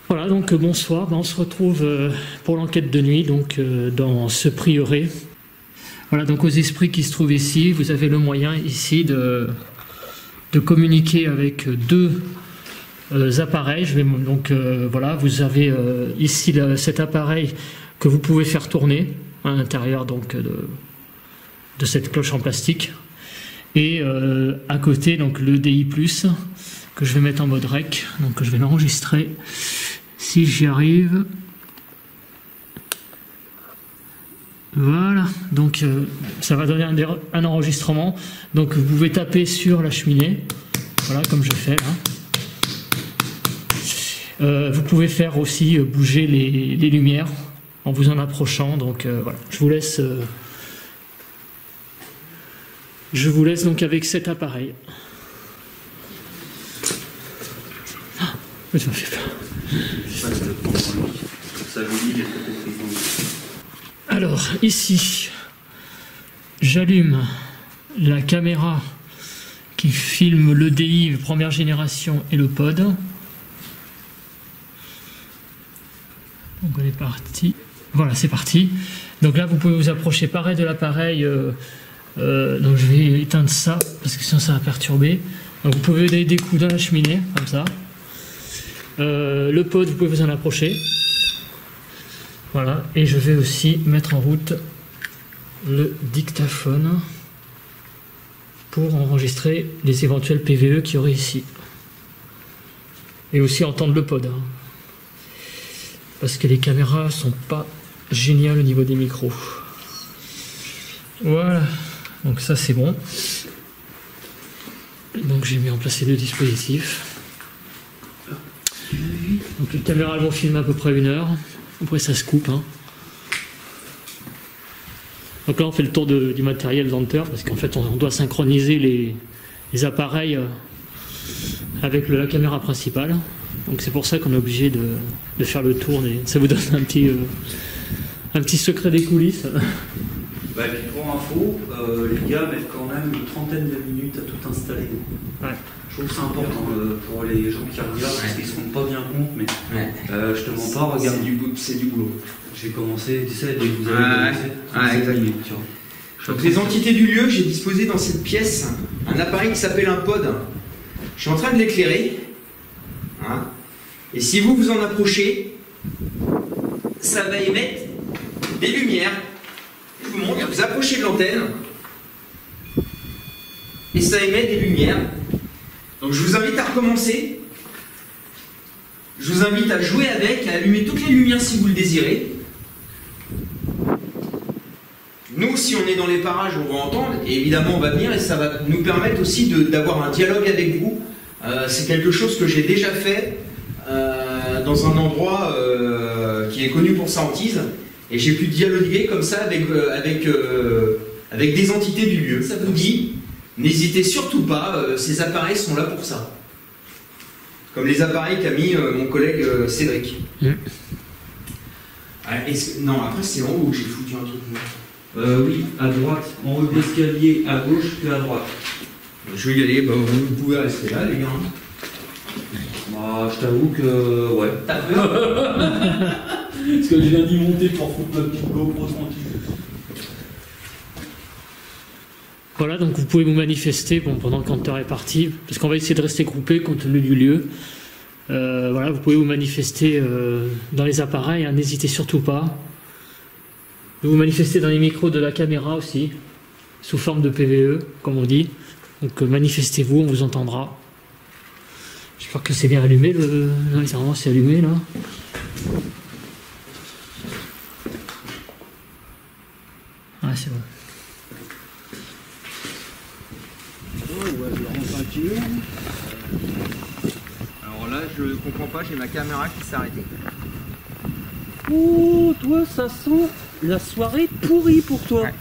Voilà, donc bonsoir, on se retrouve pour l'enquête de nuit, donc dans ce prieuré. Voilà, donc aux esprits qui se trouvent ici, vous avez le moyen ici de communiquer avec deux appareils. Voilà, vous avez ici cet appareil que vous pouvez faire tourner à l'intérieur donc de cette cloche en plastique. Et à côté, donc le DI+, que je vais mettre en mode rec, donc je vais l'enregistrer. Si j'y arrive. Voilà, donc ça va donner un enregistrement. Donc vous pouvez taper sur la cheminée, voilà comme je fais là. Vous pouvez faire aussi bouger les lumières en vous en approchant. Donc voilà, je vous laisse donc avec cet appareil. Ah, ça m'a fait peur. Alors ici, j'allume la caméra qui filme le DI première génération et le pod. Donc on est parti. Voilà, c'est parti. Donc là, vous pouvez vous approcher pareil de l'appareil. Donc je vais éteindre ça parce que sinon ça va perturber. Donc vous pouvez donner des coups dans la cheminée comme ça. Le pod, vous pouvez vous en approcher. Voilà, et je vais aussi mettre en route le dictaphone pour enregistrer les éventuels PVE qu'il y aurait ici. Et aussi entendre le pod. Parce que les caméras sont pas géniales au niveau des micros. Voilà, donc ça c'est bon. Donc j'ai mis en place les deux dispositifs. Donc les caméras vont filmer à peu près 1 heure. Après ça se coupe. Donc là on fait le tour du matériel d'Hunter parce qu'en fait on doit synchroniser les appareils avec la caméra principale. Donc c'est pour ça qu'on est obligé de faire le tour. Ça vous donne un petit secret des coulisses. Bah, puis pour info, les gars mettent quand même une trentaine de minutes à tout installer. Ouais. Je trouve que c'est important pour les gens qui regardent parce qu'ils ne se rendent pas bien compte, mais je te mens pas, regarde. C'est du boulot. J'ai commencé, tu sais, dès que vous avez commencé, 37 minutes, tu vois. Donc les entités du lieu, j'ai disposé dans cette pièce un appareil qui s'appelle un pod. Je suis en train de l'éclairer. Hein. Et si vous vous en approchez, ça va émettre des lumières. Je vous montre, vous approchez de l'antenne et ça émet des lumières. Donc je vous invite à recommencer. Je vous invite à jouer avec, à allumer toutes les lumières si vous le désirez. Nous, si on est dans les parages, on va entendre, et évidemment on va venir et ça va nous permettre aussi d'avoir un dialogue avec vous. C'est quelque chose que j'ai déjà fait dans un endroit qui est connu pour sa hantise. Et j'ai pu dialoguer comme ça avec des entités du lieu. Ça vous dit, n'hésitez surtout pas, ces appareils sont là pour ça. Comme les appareils qu'a mis mon collègue Cédric. Non, après c'est en haut que j'ai foutu un truc. Oui, à droite, en haut de l'escalier, à gauche puis à droite. Je vais y aller, vous pouvez rester là les gars. Bah, je t'avoue que... ouais. T'as peur? Parce que je viens d'y monter pour foutre ma petite GoPro tranquille. Voilà, donc vous pouvez vous manifester pendant qu'Hunter est parti, parce qu'on va essayer de rester groupés compte tenu du lieu. Voilà, vous pouvez vous manifester dans les appareils, n'hésitez surtout pas. Vous vous manifestez dans les micros de la caméra aussi, sous forme de PVE, comme on dit. Donc manifestez-vous, on vous entendra. J'espère que c'est bien allumé, normalement c'est allumé là. Ah, c'est bon. Alors là, je comprends pas, j'ai ma caméra qui s'est arrêtée. Oh, toi, ça sent la soirée pourrie pour toi. Ouais.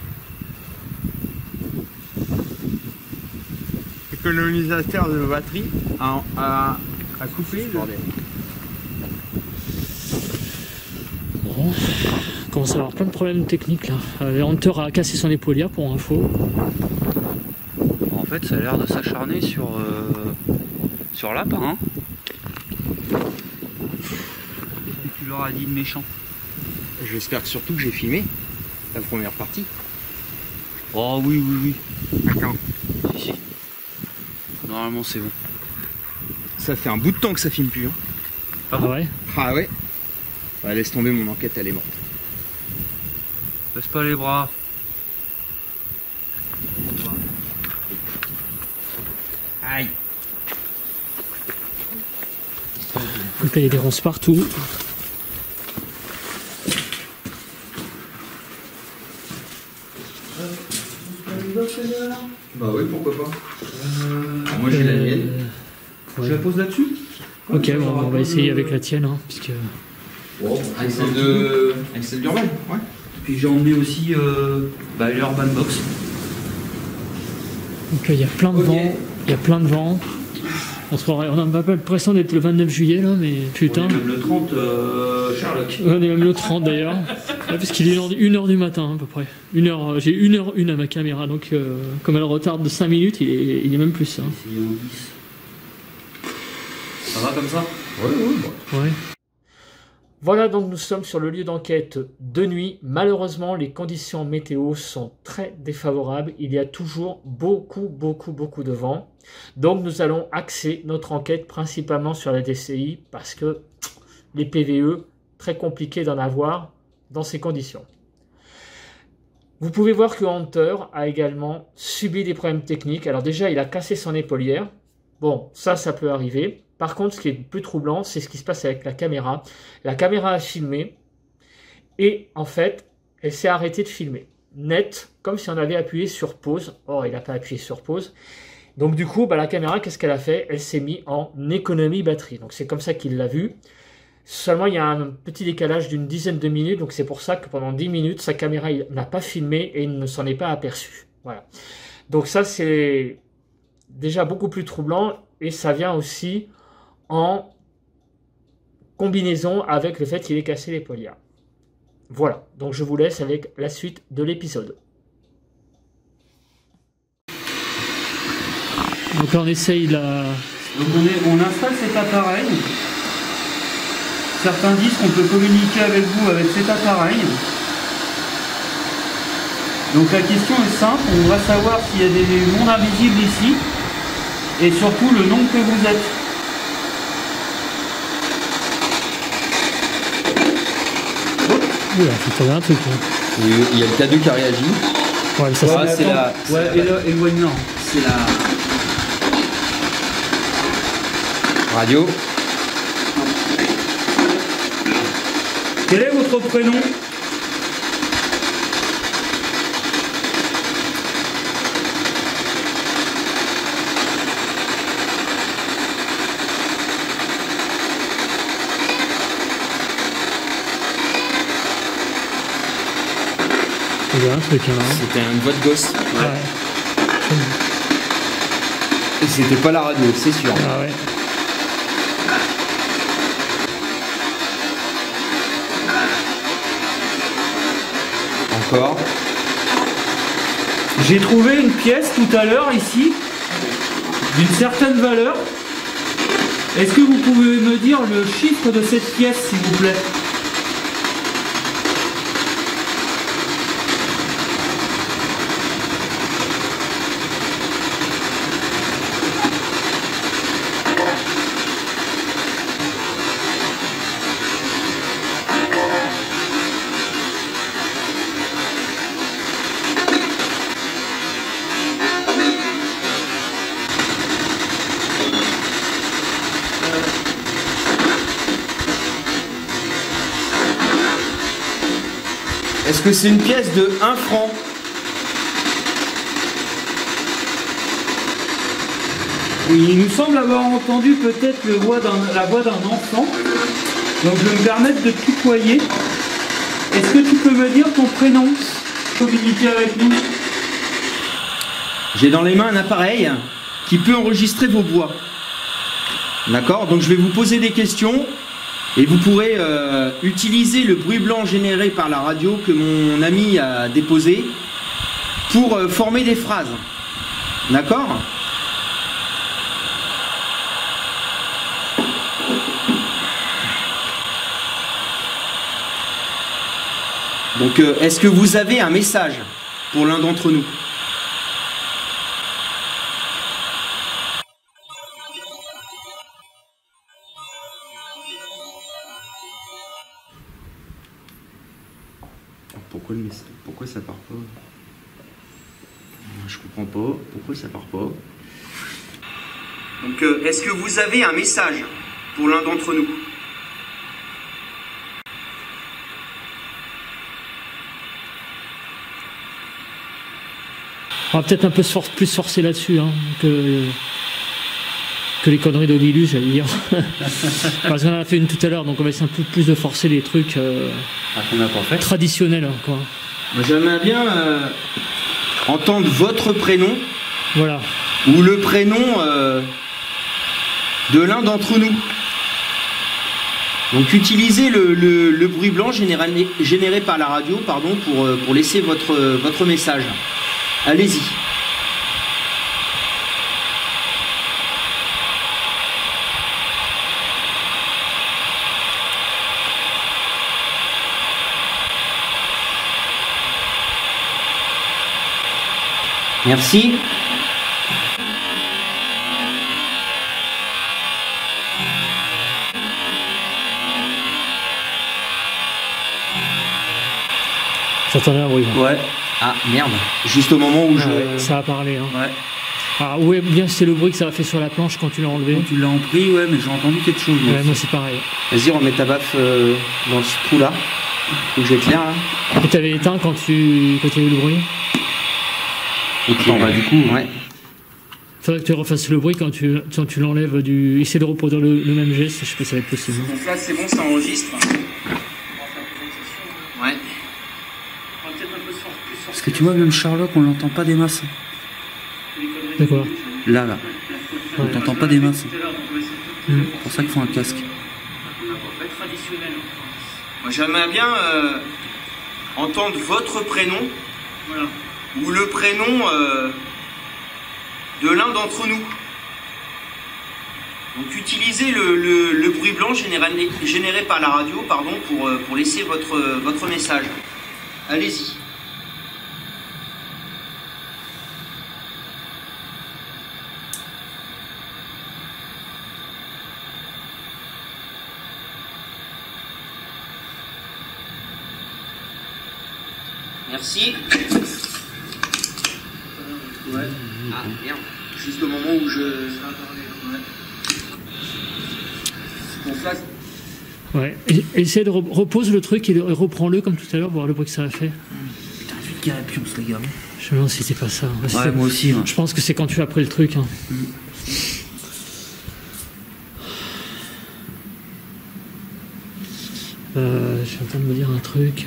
Économisateur de batterie à couper. Bon. On commence à avoir plein de problèmes techniques là. Hunter a cassé son épaulière pour info. En fait, ça a l'air de s'acharner sur l'appât, hein. leur as dit de méchant? J'espère surtout que j'ai filmé la première partie. Oh oui, oui, oui. D'accord. Si, si. Normalement c'est bon. Ça fait un bout de temps que ça filme plus. Hein. Ah ouais? Ah ouais. Ouais, laisse tomber, mon enquête, elle est morte. Baisse pas les bras. Aïe. Donc là, il y a des ronces partout. Bah oui, pourquoi pas. Moi j'ai la mienne. Ouais. Je la pose là-dessus? Ok, bon, on va essayer avec la tienne, hein, puisque... Bon, avec celle d'Urban, ouais. Puis j'ai emmené aussi l'Urban Box. Donc là, il y a plein de vent. Il y a plein de vent. On n'a pas l'impression d'être le 29 juillet, là, mais putain... On est même le 30, Sherlock. On est même le 30 d'ailleurs. Ouais, parce qu'il est 1h du matin à peu près. J'ai 1h01 à ma caméra, donc comme elle retarde de 5 minutes, il est même plus. Hein. C'est au 10. Ça va comme ça? Ouais. Voilà, donc nous sommes sur le lieu d'enquête de nuit. Malheureusement, les conditions météo sont très défavorables. Il y a toujours beaucoup de vent. Donc nous allons axer notre enquête principalement sur la DCI parce que les PVE, très compliqué d'en avoir dans ces conditions. Vous pouvez voir que Hunter a également subi des problèmes techniques. Alors déjà, il a cassé son épaulière. Bon, ça peut arriver. Par contre, ce qui est plus troublant, c'est ce qui se passe avec la caméra. La caméra a filmé et en fait, elle s'est arrêtée de filmer. Net, comme si on avait appuyé sur pause. Or, il n'a pas appuyé sur pause. Donc du coup, la caméra, qu'est-ce qu'elle a fait? Elle s'est mise en économie batterie. Donc c'est comme ça qu'il l'a vu. Seulement, il y a un petit décalage d'une dizaine de minutes. Donc c'est pour ça que pendant 10 minutes, sa caméra n'a pas filmé et il ne s'en est pas aperçu. Voilà. Donc ça, c'est déjà beaucoup plus troublant et ça vient aussi en combinaison avec le fait qu'il ait cassé l'épaulière. Voilà, donc je vous laisse avec la suite de l'épisode. Donc là on essaye la... Donc on installe cet appareil. Certains disent qu'on peut communiquer avec vous avec cet appareil. Donc la question est simple, on va savoir s'il y a des mondes invisibles ici et surtout le nombre que vous êtes. Oula, il y a un truc là. Il y a le K2 qui a réagi. Ouais, ça c'est la... Ouais, et là, éloigne-la. C'est la... radio. Quel est votre prénom? Il y a un truc là. C'était une voix de gosse. Ouais. Et c'était pas la radio, c'est sûr. Ah ouais. Encore. J'ai trouvé une pièce tout à l'heure ici, d'une certaine valeur. Est-ce que vous pouvez me dire le chiffre de cette pièce, s'il vous plaît? Est-ce que c'est une pièce de 1 franc? Il nous semble avoir entendu peut-être la voix d'un enfant. Donc je vais me permettre de tutoyer. Est-ce que tu peux me dire ton prénom? Communiquer avec nous. J'ai dans les mains un appareil qui peut enregistrer vos voix. D'accord? Donc je vais vous poser des questions et vous pourrez utiliser le bruit blanc généré par la radio que mon ami a déposé pour former des phrases. D'accord? Donc, est-ce que vous avez un message pour l'un d'entre nous? Pourquoi ça part pas? Je comprends pas. Pourquoi ça part pas? Donc, est-ce que vous avez un message pour l'un d'entre nous? On va peut-être un peu plus se forcer là-dessus hein, que les conneries d'Olilus, j'allais dire. Parce qu'on en a fait une tout à l'heure, donc on va essayer un peu plus de forcer les trucs qu'on n'a pas fait. Traditionnels. Quoi. J'aimerais bien entendre votre prénom. Voilà. Ou le prénom de l'un d'entre nous. Donc utilisez le bruit blanc généré par la radio pour laisser votre message. Allez-y. Merci. J'entendais un bruit. Ouais. Ah merde. Juste au moment où ça a parlé. Hein. Ouais. Alors ouais, bien c'est le bruit que ça a fait sur la planche quand tu l'as enlevé. Quand tu l'as pris, ouais, mais j'ai entendu quelque chose. Ouais, moi c'est pareil. Vas-y, remets ta baffe dans ce trou là. Où j'éclaire là. Et t'avais éteint quand il y a eu le bruit? Attends, bah du coup, ouais. Faudrait que tu refasses le bruit quand tu l'enlèves du. Essaye de reproduire le même geste, je sais pas si ça va être possible. Donc là c'est bon, ça enregistre. Ouais. Parce que tu vois, même Sherlock, on l'entend pas des masses. De quoi? Là. On t'entend pas des masses. C'est pour ça qu'il faut un casque. Moi j'aimerais bien entendre votre prénom. Voilà. Ou le prénom de l'un d'entre nous. Donc utilisez le bruit blanc généré par la radio pour laisser votre message. Allez-y. Merci. Ouais. Ah merde. Juste au moment où je... Donc là... Ouais. Essaye de repose le truc et reprends-le comme tout à l'heure, voir le bruit que ça a fait. Putain, vite qu'il réponse, les gars. Je me demande si c'est pas ça. Ouais, moi aussi. Hein. Je pense que c'est quand tu as pris le truc. Hein. Je suis en train de me dire un truc.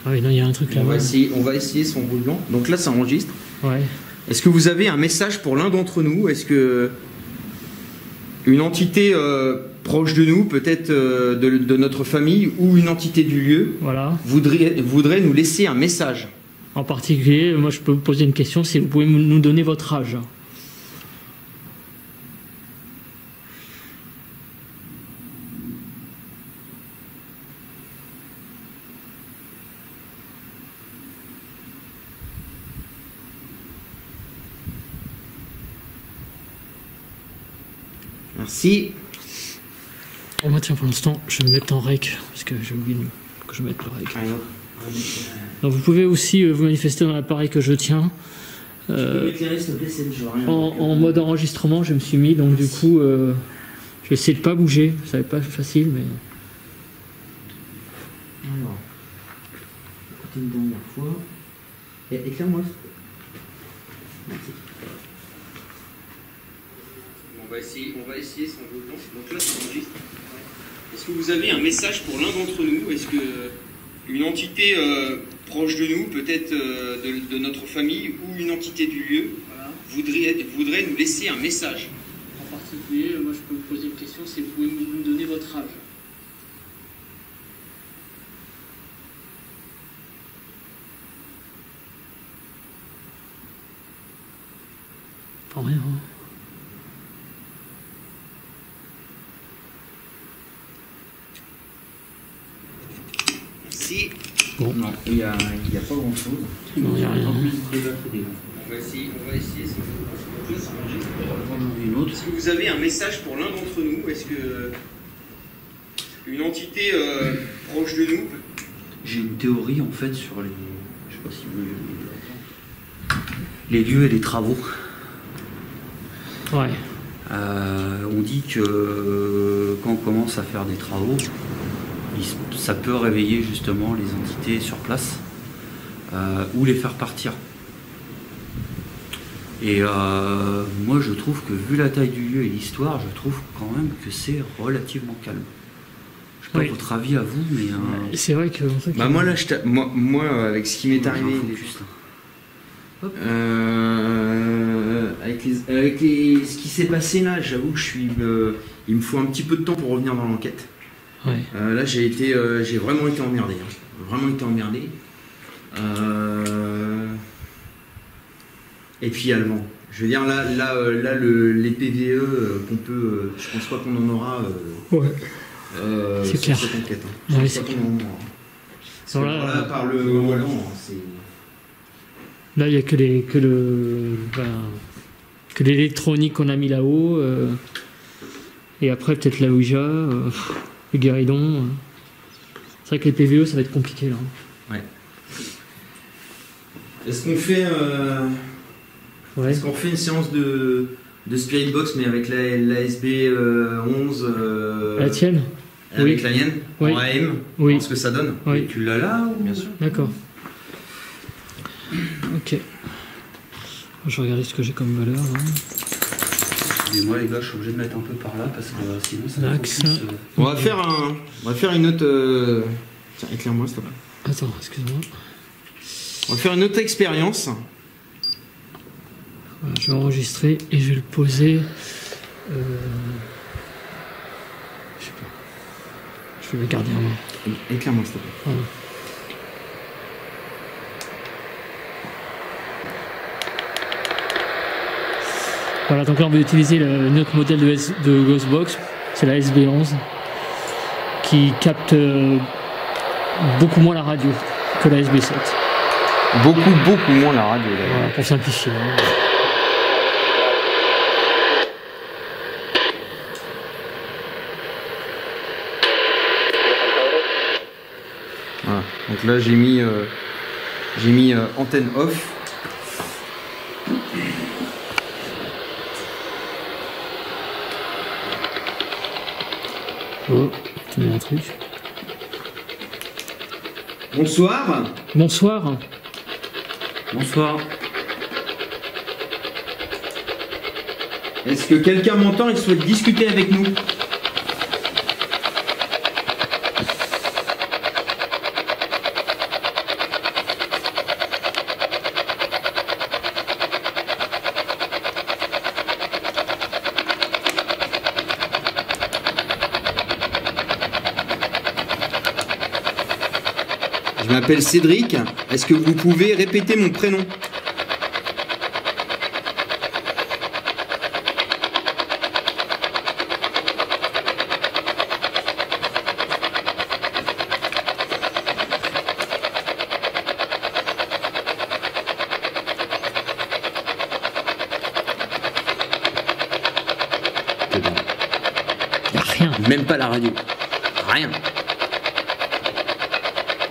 Ah oui, non, il y a un truc là. On va essayer son bruit blanc. Donc là, ça enregistre. Ouais. Est-ce que vous avez un message pour l'un d'entre nous? Est-ce que une entité proche de nous, peut-être de notre famille, ou une entité du lieu, voilà, voudrait nous laisser un message? En particulier, moi je peux vous poser une question, si vous pouvez nous donner votre âge. Merci. Oh, moi, tiens, pour l'instant, je vais me mettre en rec, parce que j'ai oublié que je mette le rec. Donc, vous pouvez aussi vous manifester dans l'appareil que je tiens. En mode enregistrement, je me suis mis, donc du coup, je vais essayer de pas bouger. Ça va pas être facile, mais. Alors, écoutez une dernière fois. Éclaire-moi. Merci. On va essayer son bruit blanc. Donc là, ça enregistre. Est-ce que vous avez un message pour l'un d'entre nous? Est-ce que une entité proche de nous, peut-être de notre famille, ou une entité du lieu, voudrait nous laisser un message? En particulier, moi je peux vous poser une question, c'est vous pouvez nous donner votre âge. Pas rien, hein. Merci. Bon. Non, il n'y a pas grand chose. Non, il n'y a rien. On va essayer une autre. Est-ce que vous avez un message pour l'un d'entre nous? Est-ce que une entité proche de nous? J'ai une théorie en fait sur les. Je sais pas si vous les lieux et les travaux. Ouais. On dit que quand on commence à faire des travaux, ça peut réveiller justement les entités sur place ou les faire partir. Et moi je trouve que vu la taille du lieu et l'histoire, je trouve quand même que c'est relativement calme. Je sais pas votre avis à vous, mais... C'est vrai que... Bah moi là, moi avec ce qui m'est arrivé... Avec ce qui s'est passé là, j'avoue que il me faut un petit peu de temps pour revenir dans l'enquête. Ouais. Là j'ai vraiment été emmerdé. Vraiment été emmerdé. Et puis allemand. Je veux dire là les PVE qu'on peut, je pense pas qu'on en aura. Ouais. C'est clair. Cette enquête. Ouais, c'est clair. Là, par le Wallon, c'est. Là, il n'y a que l'électronique qu'on a mis là-haut. Et après, peut-être la Ouija, le guéridon. C'est vrai que les PVE, ça va être compliqué là. Ouais. Est-ce qu'on fait, est-ce qu'on refait une séance de Spirit Box, mais avec la SB 11 La tienne? Avec la mienne? Oui. En AM? Oui. Voir ce que ça donne? Oui. Tu l'as là ou... Bien sûr. D'accord. Ok. Je vais regarder ce que j'ai comme valeur. Hein. Excusez-moi les gars, je suis obligé de mettre un peu par là parce que sinon ça va Max. On va faire une autre... Tiens, éclaire-moi s'il te plaît. Attends, excuse-moi. On va faire une autre expérience. Voilà, je vais enregistrer et je vais le poser... Je sais pas. Je vais le garder en main. Éclaire-moi s'il te plaît. Voilà. Voilà, donc là on va utiliser notre modèle de Ghostbox, c'est la SB11, qui capte beaucoup moins la radio que la SB7. Beaucoup moins la radio. Voilà, pour simplifier. Voilà. Donc là j'ai mis antenne off. Oh, tenez un truc. Bonsoir. Bonsoir. Bonsoir. Est-ce que quelqu'un m'entend et souhaite discuter avec nous? Je m'appelle Cédric. Est-ce que vous pouvez répéter mon prénom? Y a rien. Même pas la radio. Rien.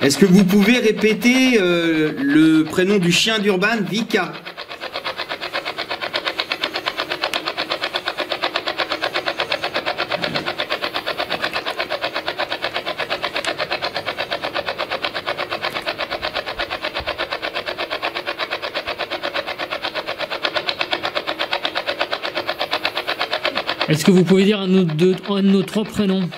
Est-ce que vous pouvez répéter le prénom du chien d'Urban, Vika? Est-ce que vous pouvez dire un de nos trois prénoms?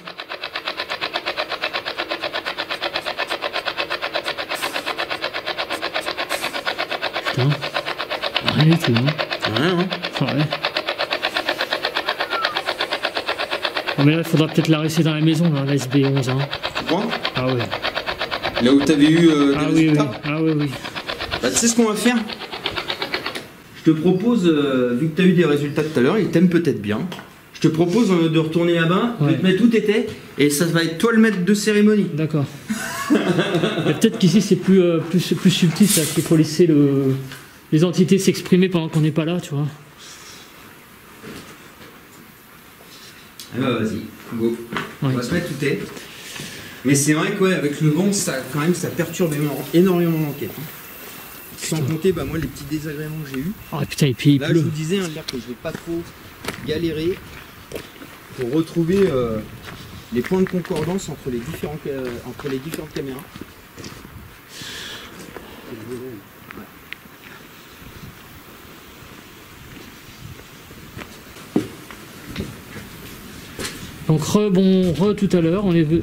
Putain. Rien du tout, hein. Rien, hein? Ouais. Oh, mais là, il faudra peut-être la rester dans la maison, là, la SB11. Hein. Tu crois? Ah ouais. Là où t'avais eu des Ah oui, oui. résultats? Ah oui, oui. Bah, tu sais ce qu'on va faire? Je te propose, vu que tu as eu des résultats tout à l'heure, ils t'aiment peut-être bien, Je te propose de retourner là-bas, Ouais. de te mettre où t'étais, et ça va être toi le maître de cérémonie. D'accord. Peut-être qu'ici c'est plus subtil, ça, qu'il faut laisser les entités s'exprimer pendant qu'on n'est pas là, tu vois. Ah bah vas-y, go. On Ouais. va se mettre où t'es. Mais c'est vrai que ouais, avec le vent, ça quand même ça perturbe énormément l'enquête. Hein. Sans compter bah, moi les petits désagréments que j'ai eu. Oh putain, et puis il Là je pleut. vous disais hein, que je vais pas trop galérer pour retrouver les points de concordance entre les différentes caméras. Donc tout à l'heure, on est venu.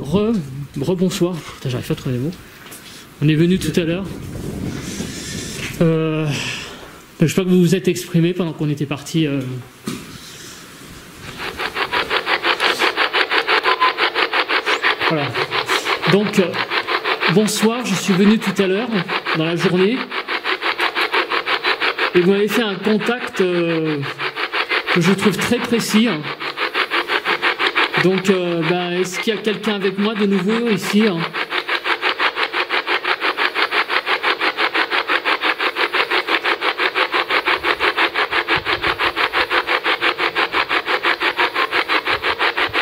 Bonsoir. Putain, j'arrive pas à trouver les mots. On est venu tout à l'heure. Je sais pas que vous vous êtes exprimé pendant qu'on était parti. Voilà. Donc, bonsoir, je suis venu tout à l'heure, dans la journée. Et vous m'avez fait un contact que je trouve très précis. Donc, est-ce qu'il y a quelqu'un avec moi de nouveau ici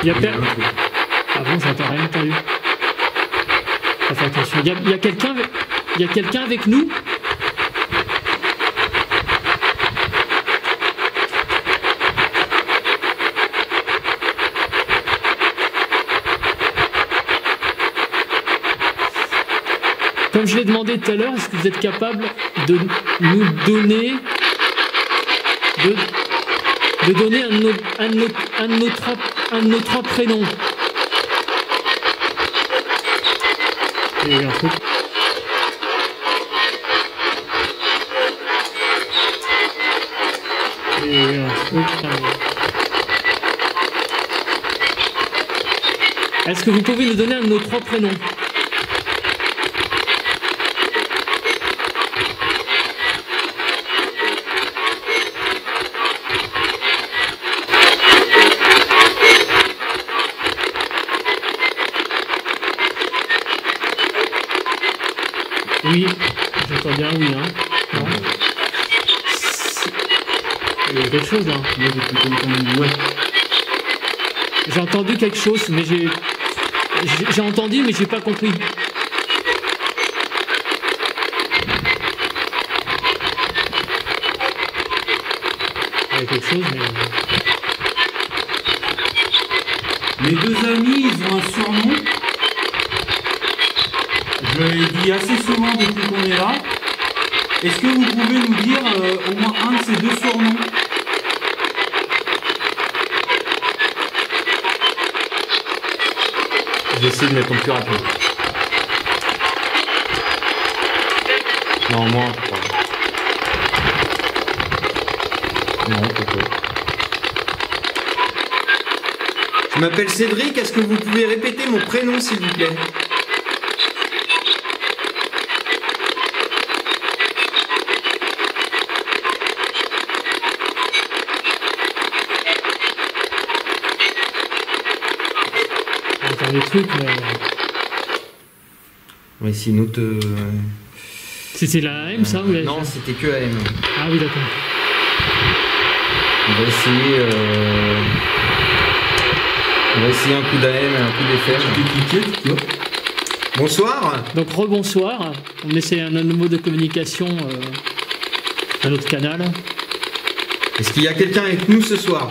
Il y a Ah bon, j'entends rien entendu. Fais attention. Il y a quelqu'un avec nous? Comme je l'ai demandé tout à l'heure, est-ce que vous êtes capable de nous donner de donner un de nos trois prénoms? Et un truc. Et un truc. Est-ce que vous pouvez nous donner un de nos trois prénoms? Oui, j'entends bien oui, hein. Non. Il y a quelque chose là. Moi j'ai plutôt entendu ouais. J'ai entendu quelque chose, mais j'ai entendu, mais j'ai pas compris. Il y a quelque chose, mais. Mes deux amis, ils ont un surnom. Je l'ai dit assez souvent depuis qu'on est là. Est-ce que vous pouvez nous dire au moins un de ces deux surnoms? Je vais essayer de mettre en plus rapide. Non, moi, non, peut-être. Je m'appelle Cédric, est-ce que vous pouvez répéter mon prénom s'il vous plaît? J'entends des trucs, mais. Oui, sinon te. C'était la AM ça ou la Non, c'était que AM. Ah oui, d'accord. On va essayer. On va essayer un coup d'AM et un coup d'FM. Bonsoir. Donc rebonsoir. On essaie un autre mot de communication, un autre canal. Est-ce qu'il y a quelqu'un avec nous ce soir?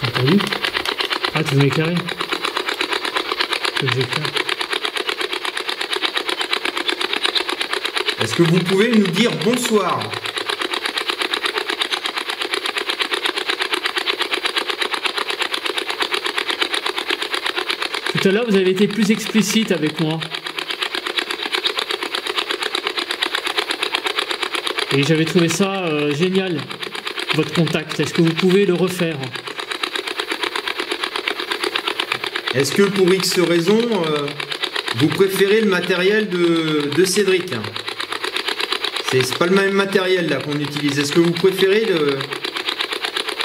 T'as entendu? Ah, tu veux m'éclairer? Que j'éclaire. Est-ce que vous pouvez nous dire bonsoir? Tout à l'heure, vous avez été plus explicite avec moi. Et j'avais trouvé ça génial, votre contact. Est-ce que vous pouvez le refaire? Est-ce que pour X raison, vous préférez le matériel de Cédric. C'est pas le même matériel là qu'on utilise. Est-ce que vous préférez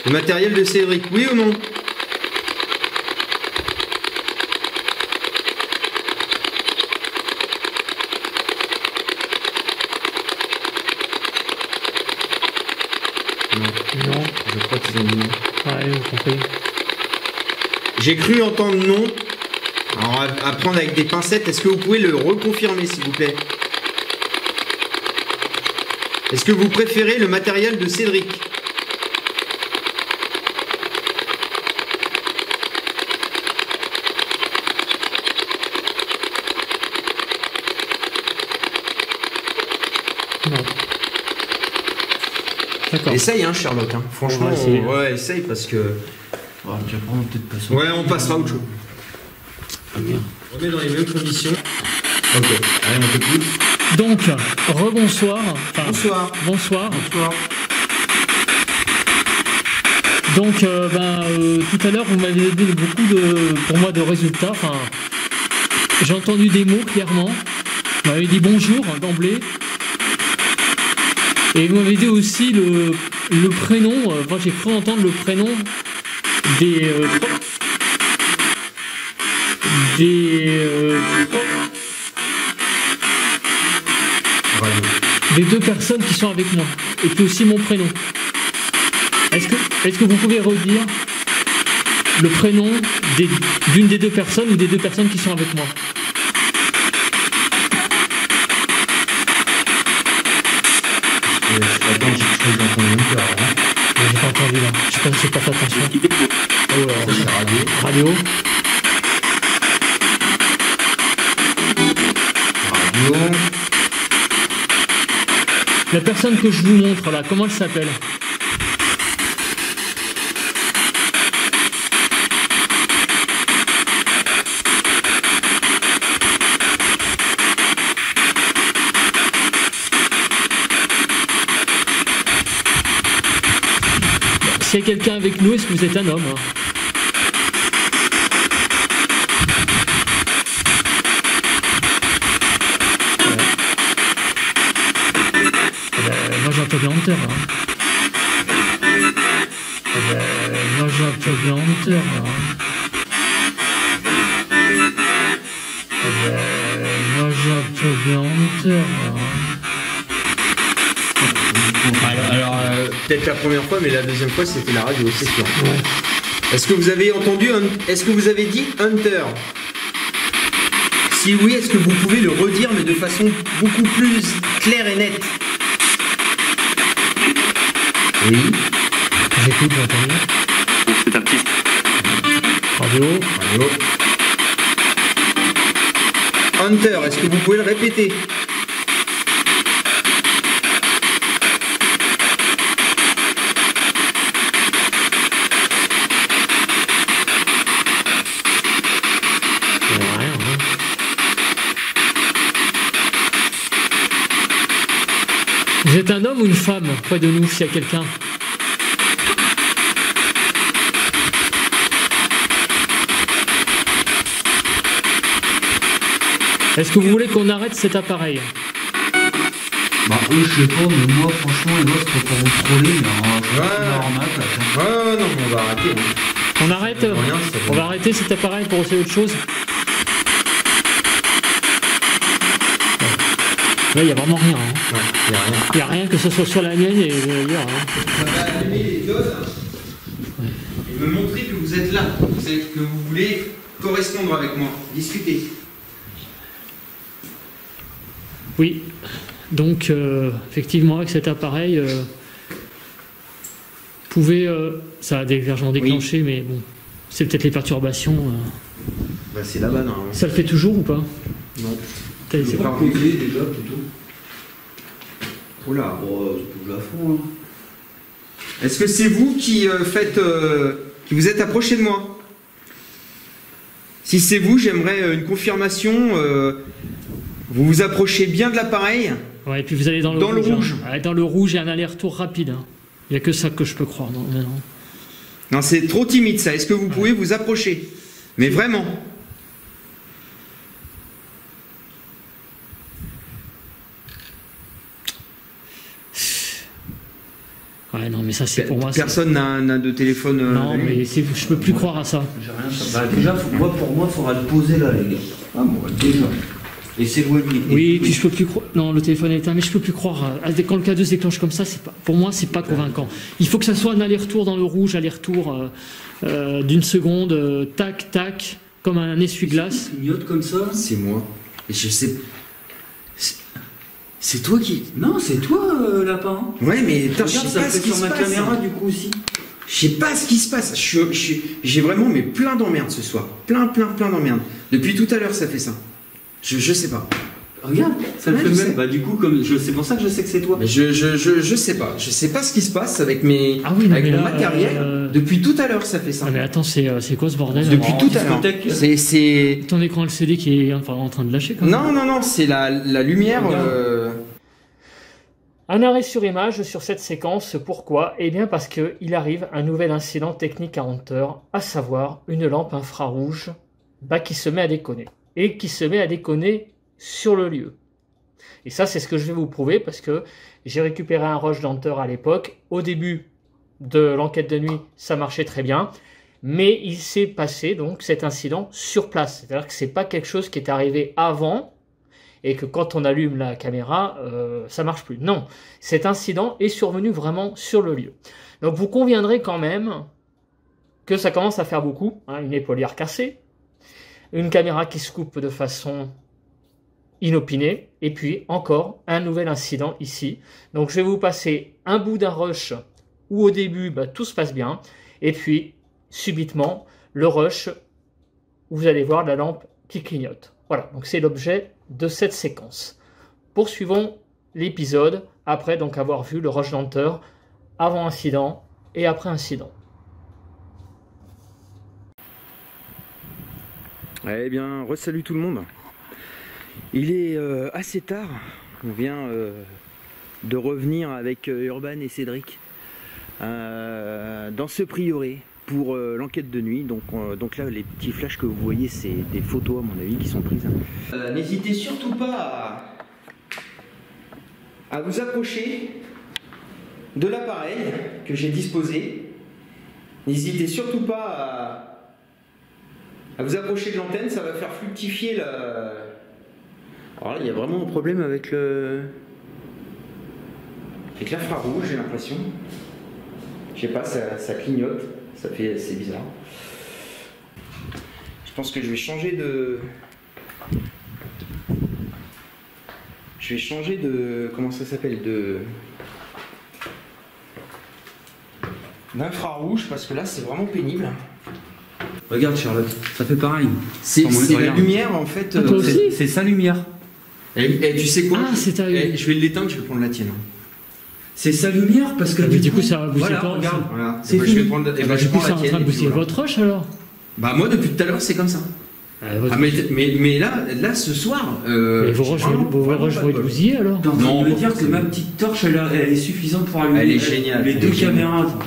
le matériel de Cédric? Oui ou non? Non. Je crois qu'ils ont dit non. Ouais, j'ai compris. J'ai cru entendre non. Alors à prendre avec des pincettes. Est-ce que vous pouvez le reconfirmer s'il vous plaît? Est-ce que vous préférez le matériel de Cédric? Non. D'accord. Essaye hein Sherlock, hein. Franchement, On va essayer. ouais, essaye parce que... Oh, tu vas prendre peut-être passer. Ouais, on passera à autre chose. Ok. On est dans les mêmes conditions. Ok, allez, on t'écoute. Donc, rebonsoir. Enfin, Bonsoir. Bonsoir. Bonsoir. Donc, tout à l'heure, vous m'avez donné beaucoup pour moi de résultats. Enfin, j'ai entendu des mots clairement. Vous m'avez dit bonjour d'emblée. Et vous m'avez dit aussi le prénom. Enfin, j'ai cru entendre le prénom des deux personnes qui sont avec moi. Et puis aussi mon prénom. Est-ce que vous pouvez redire le prénom d'une des deux personnes ou des deux personnes qui sont avec moi? Attends, je suis dans ton moniteur. J'ai pas entendu là. Je pense que j'ai pas fait attention. Oh, Ça, c'est radio. radio. Radio. La personne que je vous montre là, comment elle s'appelle? S'il y a quelqu'un avec nous, est-ce que vous êtes un homme? Moi j'entends bien Hunter. Moi j'entends bien Hunter. Moi j'entends bien Hunter. Alors, peut-être la première fois, mais la deuxième fois, c'était la radio, c'est sûr. Ouais. Est-ce que vous avez entendu, est-ce que vous avez dit Hunter? Si oui, est-ce que vous pouvez le redire, mais de façon beaucoup plus claire et nette? Oui. J'écoute, j'ai entendu. C'est un petit. Radio. Radio. Hunter, est-ce que vous pouvez le répéter? Vous êtes un homme ou une femme près de nous, s'il y a quelqu'un? Est-ce que vous voulez qu'on arrête cet appareil? Bah, eux, je sais pas, mais moi, franchement, les gars, c'est pas pour vous troller, mais je vais leur remettre, là. Ouais, non, mais on va arrêter. On arrête? On va arrêter cet appareil pour essayer autre chose? Là, il n'y a vraiment rien. Hein. Ouais, il n'y a rien. Il n'y a rien que ce soit sur la mienne et ailleurs. Hein. Ça va allumer les doses et me montrer que vous êtes là, que vous voulez correspondre avec moi, discuter. Oui. Donc, effectivement, avec cet appareil, pouvez... ça a des versions déclenchées, mais bon, c'est peut-être les perturbations. Bah, c'est là-bas, normalement. Ça le fait toujours ou pas? Non. C'est pas posé déjà, plutôt. Oh là, bon, c'est tout à fond, hein. Est-ce que c'est vous qui qui vous êtes approché de moi? Si c'est vous, j'aimerais une confirmation. Vous vous approchez bien de l'appareil? Ouais, et puis vous allez dans le rouge. Hein. Ouais, dans le rouge, il y a un aller-retour rapide. Hein. Il n'y a que ça que je peux croire. Non, non, c'est trop timide ça. Est-ce que vous pouvez vous approcher? Mais vraiment? Ouais, non, mais ça, c'est pour moi. Personne n'a de téléphone. Non, mais je peux plus croire à ça. J'ai rien. Bah, déjà, pour moi, il faudra le poser là, les gars. Ah, bon, déjà. Et s'éloigner. Oui, puis je peux plus croire. Non, le téléphone est éteint, mais je peux plus croire. Quand le K2 se déclenche comme ça, pour moi, c'est pas convaincant. Il faut que ça soit un aller-retour dans le rouge, aller-retour d'une seconde, tac, tac, comme un essuie-glace. Ça clignote comme ça. C'est moi. Et je sais. C'est toi qui. Non, c'est toi, lapin. Ouais, mais attends, je Regarde, sais ça pas fait ce qui sur se ma passe. caméra du coup aussi. Je sais pas ce qui se passe. J'ai vraiment mais plein d'emmerdes ce soir. Plein d'emmerdes. Depuis tout à l'heure, ça fait ça. Je sais pas. Regarde, ça le Ouais, fait je même. sais. Bah du coup, c'est pour ça que je sais que c'est toi. Mais je sais pas. Je sais pas ce qui se passe avec mes Ah oui, non, avec mais mon là, matériel. Depuis tout à l'heure, ça fait ça. Ah, mais attends, c'est quoi ce bordel? Depuis tout à l'heure. discothèque. C'est Ton écran LCD qui est en train de lâcher quand même. non, c'est la lumière. Un arrêt sur image sur cette séquence, pourquoi? Eh bien parce qu'il arrive un nouvel incident technique à Hunter, à savoir une lampe infrarouge qui se met à déconner. Et qui se met à déconner sur le lieu. Et ça, c'est ce que je vais vous prouver parce que j'ai récupéré un rush d'Hunter à l'époque. Au début de l'enquête de nuit, ça marchait très bien. Mais il s'est passé donc cet incident sur place. C'est-à-dire que c'est pas quelque chose qui est arrivé avant et que quand on allume la caméra, ça marche plus. Non, cet incident est survenu vraiment sur le lieu. Donc vous conviendrez quand même que ça commence à faire beaucoup. Hein, une épaulière cassée, une caméra qui se coupe de façon inopinée, et puis encore un nouvel incident ici. Donc je vais vous passer un bout d'un rush où au début tout se passe bien, et puis subitement le rush où vous allez voir la lampe qui clignote. Voilà, donc c'est l'objet de cette séquence. Poursuivons l'épisode après donc avoir vu le rush d'Hunter avant incident et après incident. Eh bien, re-salut tout le monde. Il est assez tard. On vient de revenir avec Urban et Cédric dans ce prieuré pour l'enquête de nuit. Donc là, les petits flashs que vous voyez, c'est des photos à mon avis qui sont prises. N'hésitez surtout pas à vous approcher de l'appareil que j'ai disposé. N'hésitez surtout pas à vous approcher de l'antenne, ça va faire fructifier la... Alors là, il y a vraiment un problème avec l'infrarouge, j'ai l'impression. Je sais pas, ça clignote, c'est bizarre. Je pense que je vais changer de... Comment ça s'appelle? D'infrarouge, parce que là, c'est vraiment pénible. Regarde Charlotte, ça fait pareil. C'est la Regarde. lumière en fait. Ah, toi aussi C'est sa lumière. Et tu sais quoi? Ah, c'est ta... Je vais l'éteindre, je vais prendre la tienne. C'est sa lumière parce que Ah, mais du coup, ça va booster voilà, pas, regarde. Voilà. C'est Et bah, je fini. vais prendre, et bah, je Du coup, prends c'est la en tienne. train de et puis booster voilà. votre rush alors? Bah moi depuis tout à l'heure c'est comme ça. Mais là ce soir. Et vos rushs vont être bousillés alors? T'es en train Non, de me pas dire que forcément. ma petite torche elle est suffisante pour allumer Elle est géniale, les elle deux est géniale. caméras.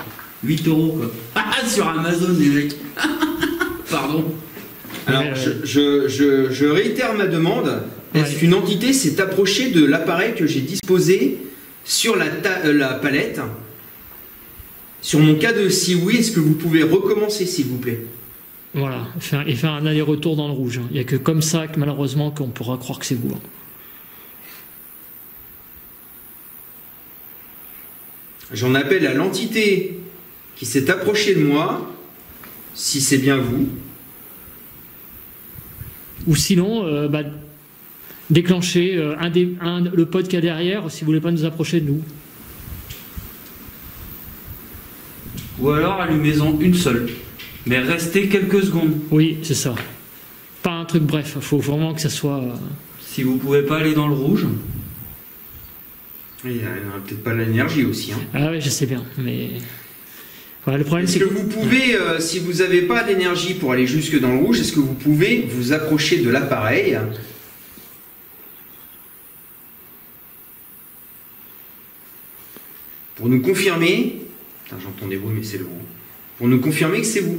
8 € quoi. Ah, sur Amazon les mecs. Pardon. Alors je réitère ma demande. Est-ce Ouais. qu'une entité s'est approchée de l'appareil que j'ai disposé sur la palette sur mon K2? Si oui, est-ce que vous pouvez recommencer s'il vous plaît? Voilà, faire un aller-retour dans le rouge. Il n'y a que comme ça que malheureusement qu'on pourra croire que c'est vous. J'en appelle à l'entité qui s'est approchée de moi, si c'est bien vous. Ou sinon, déclencher le pod qu'il y a derrière si vous voulez pas nous approcher de nous. Ou alors allumez-en une seule. Mais restez quelques secondes. Oui, c'est ça. Pas un truc bref, il faut vraiment que ça soit... Si vous pouvez pas aller dans le rouge. Il n'y a peut-être pas l'énergie aussi. Hein. Ah ouais, je sais bien, mais... Voilà, le problème Est-ce c'est que vous pouvez, si vous n'avez pas d'énergie pour aller jusque dans le rouge, est-ce que vous pouvez vous approcher de l'appareil pour nous confirmer... Putain, j'entends des bruits, mais c'est le vent. Pour nous confirmer que c'est vous.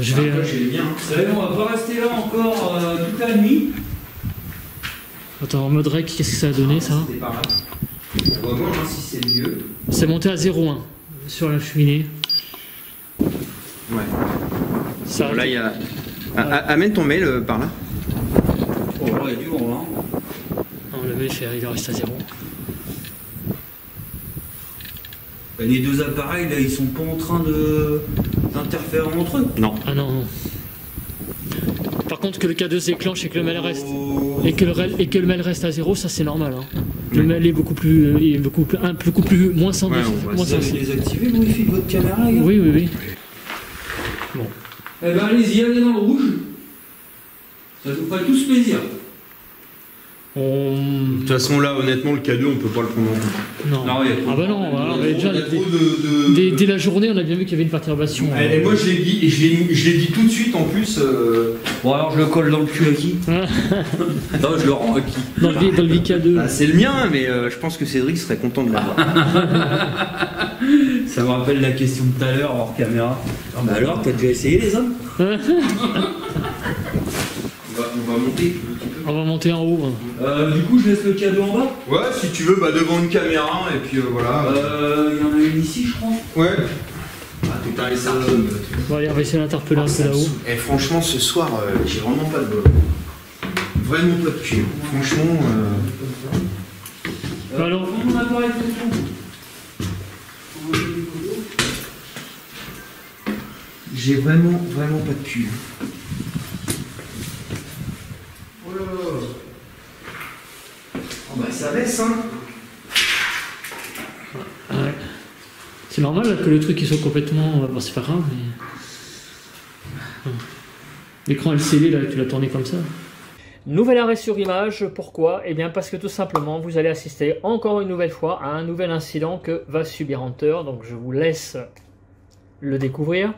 je vais... J'ai bien. Vous savez, on va pas rester là encore toute la nuit. Attends, en mode rec, qu'est-ce que ça a donné ça? C'était par là. On va voir hein, si c'est mieux. C'est monté à 0,1 sur la cheminée. Ouais. Ça Bon, là, il y a. Amène ton mail par là. Oh là, il est dur là. Non, le mail, il reste à 0. Les deux appareils là, ils sont pas en train d'interférer entre eux. Non. Ah non, non. Par contre, que le K2 se déclenche et que le mail reste, et que le mail reste à 0, ça c'est normal. Hein. Le mail est beaucoup plus, moins sensible. Vous avez désactivé le wifi de votre caméra, les gars? Oui, oui, oui. Bon. Eh ben allez-y, allez dans le rouge. Ça vous fera tous plaisir. De toute façon, là, honnêtement, le K2, on peut pas le prendre en compte. Non. Non, il y a Ah bah non, voilà, mais déjà, Il y a trop de- dès la journée, on a bien vu qu'il y avait une perturbation. Et moi, je l'ai dit, et je l'ai dit tout de suite en plus. Bon, alors je le colle dans le cul à qui? Non, je le rends à qui? Dans le VK2. Bah, c'est le mien, mais je pense que Cédric serait content de l'avoir. Ça me rappelle la question de tout à l'heure hors caméra. Bah alors, t'as déjà essayé les hommes? On va monter. On va monter en haut. Hein. Du coup, je laisse le cadeau en bas. Ouais, si tu veux, bah devant une caméra, et puis voilà. Il y en a une ici, je crois. Ouais. Ah, putain, les sarclones. Bon, allez, on va essayer d'interpeller un peu là-haut. Et franchement, ce soir, j'ai vraiment pas de bol. Vraiment pas de cul. Franchement. Alors, mon appareil photo. J'ai vraiment pas de cul. Oh là là. Oh bah ça baisse, hein. ouais. C'est normal là, que le truc il soit complètement. Bon, c'est pas grave, mais. L'écran LCD, là, tu l'as tourné comme ça. Nouvel arrêt sur image, pourquoi? Eh bien parce que tout simplement, vous allez assister encore une nouvelle fois à un nouvel incident que va subir Hunter, donc je vous laisse le découvrir.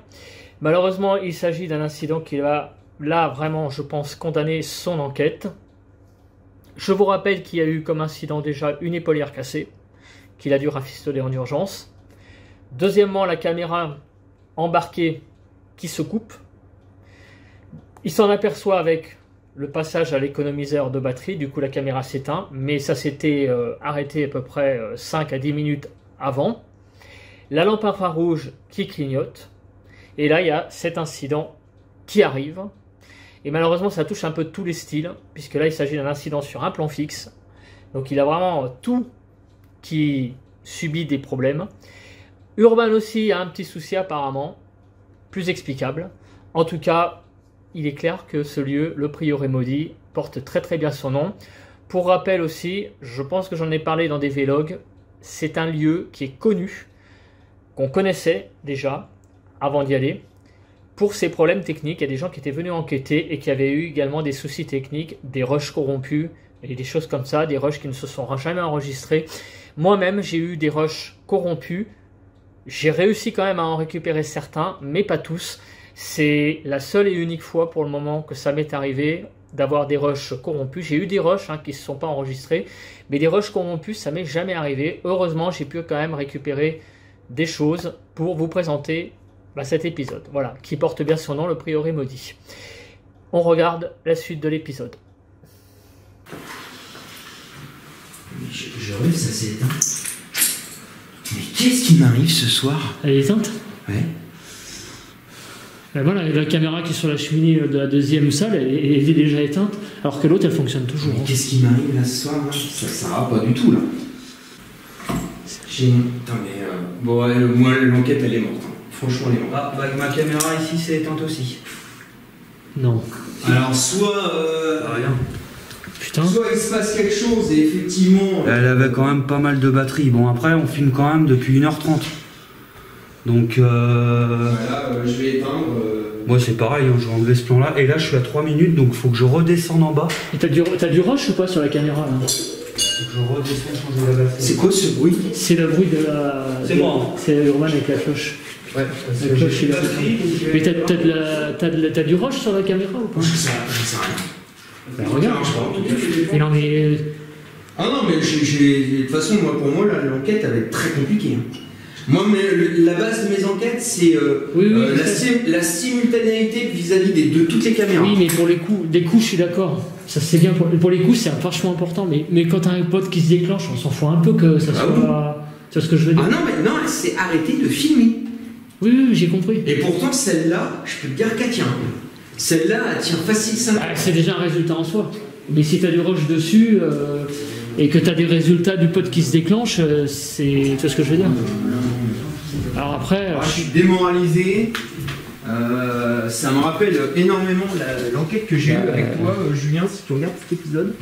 Malheureusement, il s'agit d'un incident qui va, là, vraiment, je pense, condamner son enquête. Je vous rappelle qu'il y a eu comme incident déjà une épaulière cassée, qu'il a dû rafistoler en urgence. Deuxièmement, la caméra embarquée qui se coupe. Il s'en aperçoit avec le passage à l'économiseur de batterie, du coup la caméra s'éteint, mais ça s'était arrêté à peu près 5 à 10 minutes avant. La lampe infrarouge qui clignote, et là il y a cet incident qui arrive, et malheureusement ça touche un peu tous les styles, puisque là il s'agit d'un incident sur un plan fixe, donc il a vraiment tout qui subit des problèmes. Urban aussi a un petit souci apparemment, plus explicable. En tout cas, il est clair que ce lieu, le Prieuré Maudit, porte très très bien son nom. Pour rappel aussi, je pense que j'en ai parlé dans des vlogs, c'est un lieu qui est connu, qu'on connaissait déjà avant d'y aller, pour ses problèmes techniques. Il y a des gens qui étaient venus enquêter et qui avaient eu également des soucis techniques, des rushs corrompus, et des choses comme ça, des rushs qui ne se sont jamais enregistrés. Moi-même, j'ai eu des rushs corrompus, j'ai réussi quand même à en récupérer certains, mais pas tous. C'est la seule et unique fois pour le moment que ça m'est arrivé d'avoir des rushs corrompus. J'ai eu des rushs qui ne se sont pas enregistrés, mais des rushs corrompus, ça m'est jamais arrivé. Heureusement, j'ai pu quand même récupérer des choses pour vous présenter cet épisode, voilà, qui porte bien son nom, le Prieuré Maudit. On regarde la suite de l'épisode. Je rêve, ça s'est éteint. Mais qu'est-ce qui m'arrive ce soir? Elle est éteinte? Ouais. Ben voilà, la caméra qui est sur la cheminée de la deuxième salle, elle est déjà éteinte, alors que l'autre, elle fonctionne toujours. Mais qu'est-ce qui m'arrive là ce soir? Ça va pas du tout là. Putain, mais bon, moi l'enquête elle est morte. Hein. Franchement, elle est morte. Ah, ma caméra ici s'est éteinte aussi. Non. Alors, soit. Rien. Putain. Soit il se passe quelque chose et effectivement. Elle avait quand même pas mal de batterie. Bon, après, on filme quand même depuis 1h30. Donc, Voilà, je vais éteindre. moi, c'est pareil, je vais enlever ce plan-là. Et là, je suis à 3 minutes, donc il faut que je redescende en bas. Et t'as du rush ou pas sur la caméra là? Je redescends changer la batterie. C'est quoi ce bruit? C'est le bruit de la. C'est moi. C'est Urban avec la cloche. Ouais, La cloche, il a. Mais t'as du rush sur la caméra ou pas? je sais rien. Ben, regarde. Mais non, mais. Ah non, mais de toute façon, pour moi, là, l'enquête, elle va être très compliquée. Hein. Moi, la base de mes enquêtes, c'est la simultanéité vis-à-vis de toutes les caméras. Oui, mais pour les coups, des coups, je suis d'accord. Ça c'est bien. Pour les coups, c'est vachement important. Mais quand t'as un pote qui se déclenche, on s'en fout un peu que ça soit. Oui. C'est ce que je veux dire. Ah non, mais non, c'est arrêter de filmer. Oui, j'ai compris. Et pourtant, celle-là, je peux te dire qu'elle tient. Celle-là, elle tient facile 5 c'est déjà un résultat en soi. Mais si t'as du rush dessus et que t'as des résultats du pote qui se déclenche, c'est ce que je veux dire. Alors après. Je suis démoralisé. Ça me rappelle énormément l'enquête que j'ai eue avec toi, Julien, si tu regardes cet épisode.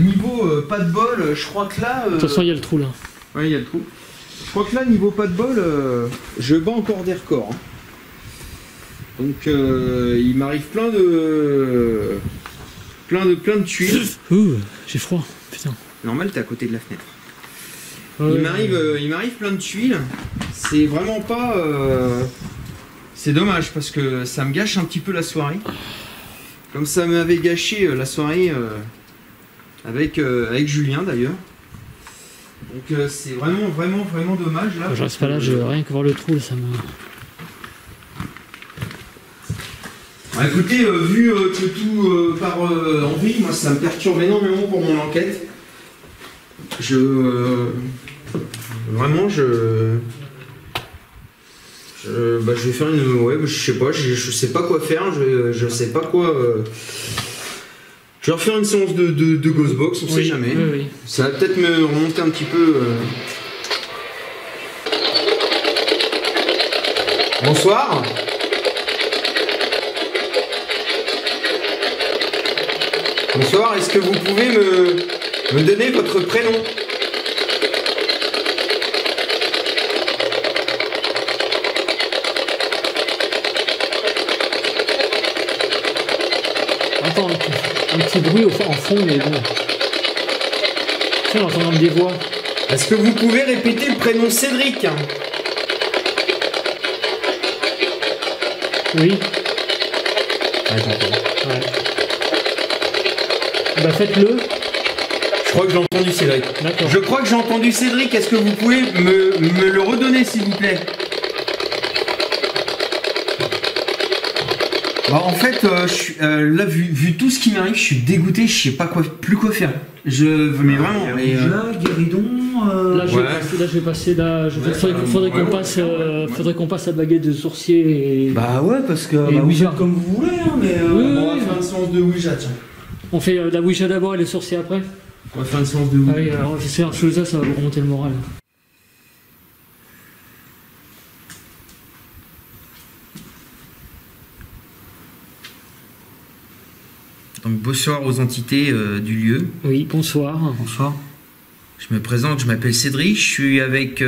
Niveau pas de bol, je crois que là. De toute façon, il y a le trou là. Ouais, il y a le trou. Je crois que là, niveau pas de bol, je bats encore des records. Hein. Donc, il m'arrive plein de tuiles. Ouh, j'ai froid, putain. Normal, t'es à côté de la fenêtre. Il m'arrive plein de tuiles. C'est vraiment pas. C'est dommage parce que ça me gâche un petit peu la soirée. Comme ça m'avait gâché la soirée avec Julien d'ailleurs. Donc c'est vraiment dommage là. Je reste pas là, je veux rien que voir le trou, ça me. Écoutez, vu que tout part en vrille, moi ça me perturbe énormément pour mon enquête. Vraiment, je vais faire une... Ouais, je sais pas quoi faire, je sais pas quoi... Je vais refaire une séance de Ghostbox, on sait jamais. Oui. Ça va peut-être me remonter un petit peu... Bonsoir. Bonsoir, est-ce que vous pouvez me donner votre prénom ? Attends, un petit bruit en fond, mais bon. On entend des voix. Est-ce que vous pouvez répéter le prénom Cédric ? Oui. Ouais. Bah faites-le. Je crois que j'ai entendu Cédric. D'accord. Je crois que j'ai entendu Cédric. Est-ce que vous pouvez me le redonner, s'il vous plaît ? Bah, en fait, là, vu tout ce qui m'arrive, je suis dégoûté. Je sais pas plus quoi faire. Mais vraiment. Guéridon. Là, je vais passer. Faudrait qu'on passe à baguette de sourcier et. Bah ouais, parce que Et vous Ouija. faites comme vous voulez, hein, mais on va faire une séance de Ouija, tiens. On fait la Ouija d'abord et les sourciers après. On va faire une séance de Ouija. Ah oui, alors on va faire chose ça va vous remonter le moral. Donc bonsoir aux entités du lieu. Oui, bonsoir. Bonsoir. Je me présente, je m'appelle Cédric, je suis avec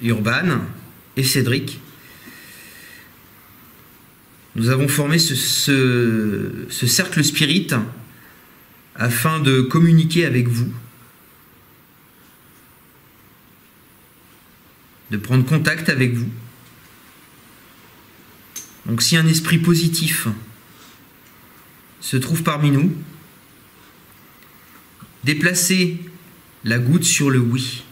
Urban et Cédric. Nous avons formé ce cercle spirit afin de communiquer avec vous, de prendre contact avec vous. Donc si un esprit positif se trouve parmi nous, déplacez la goutte sur le oui.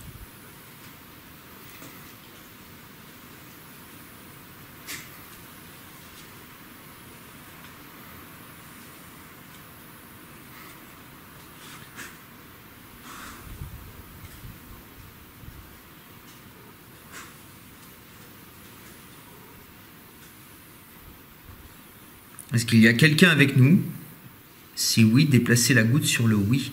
Est-ce qu'il y a quelqu'un avec nous? Si oui, déplacez la goutte sur le oui.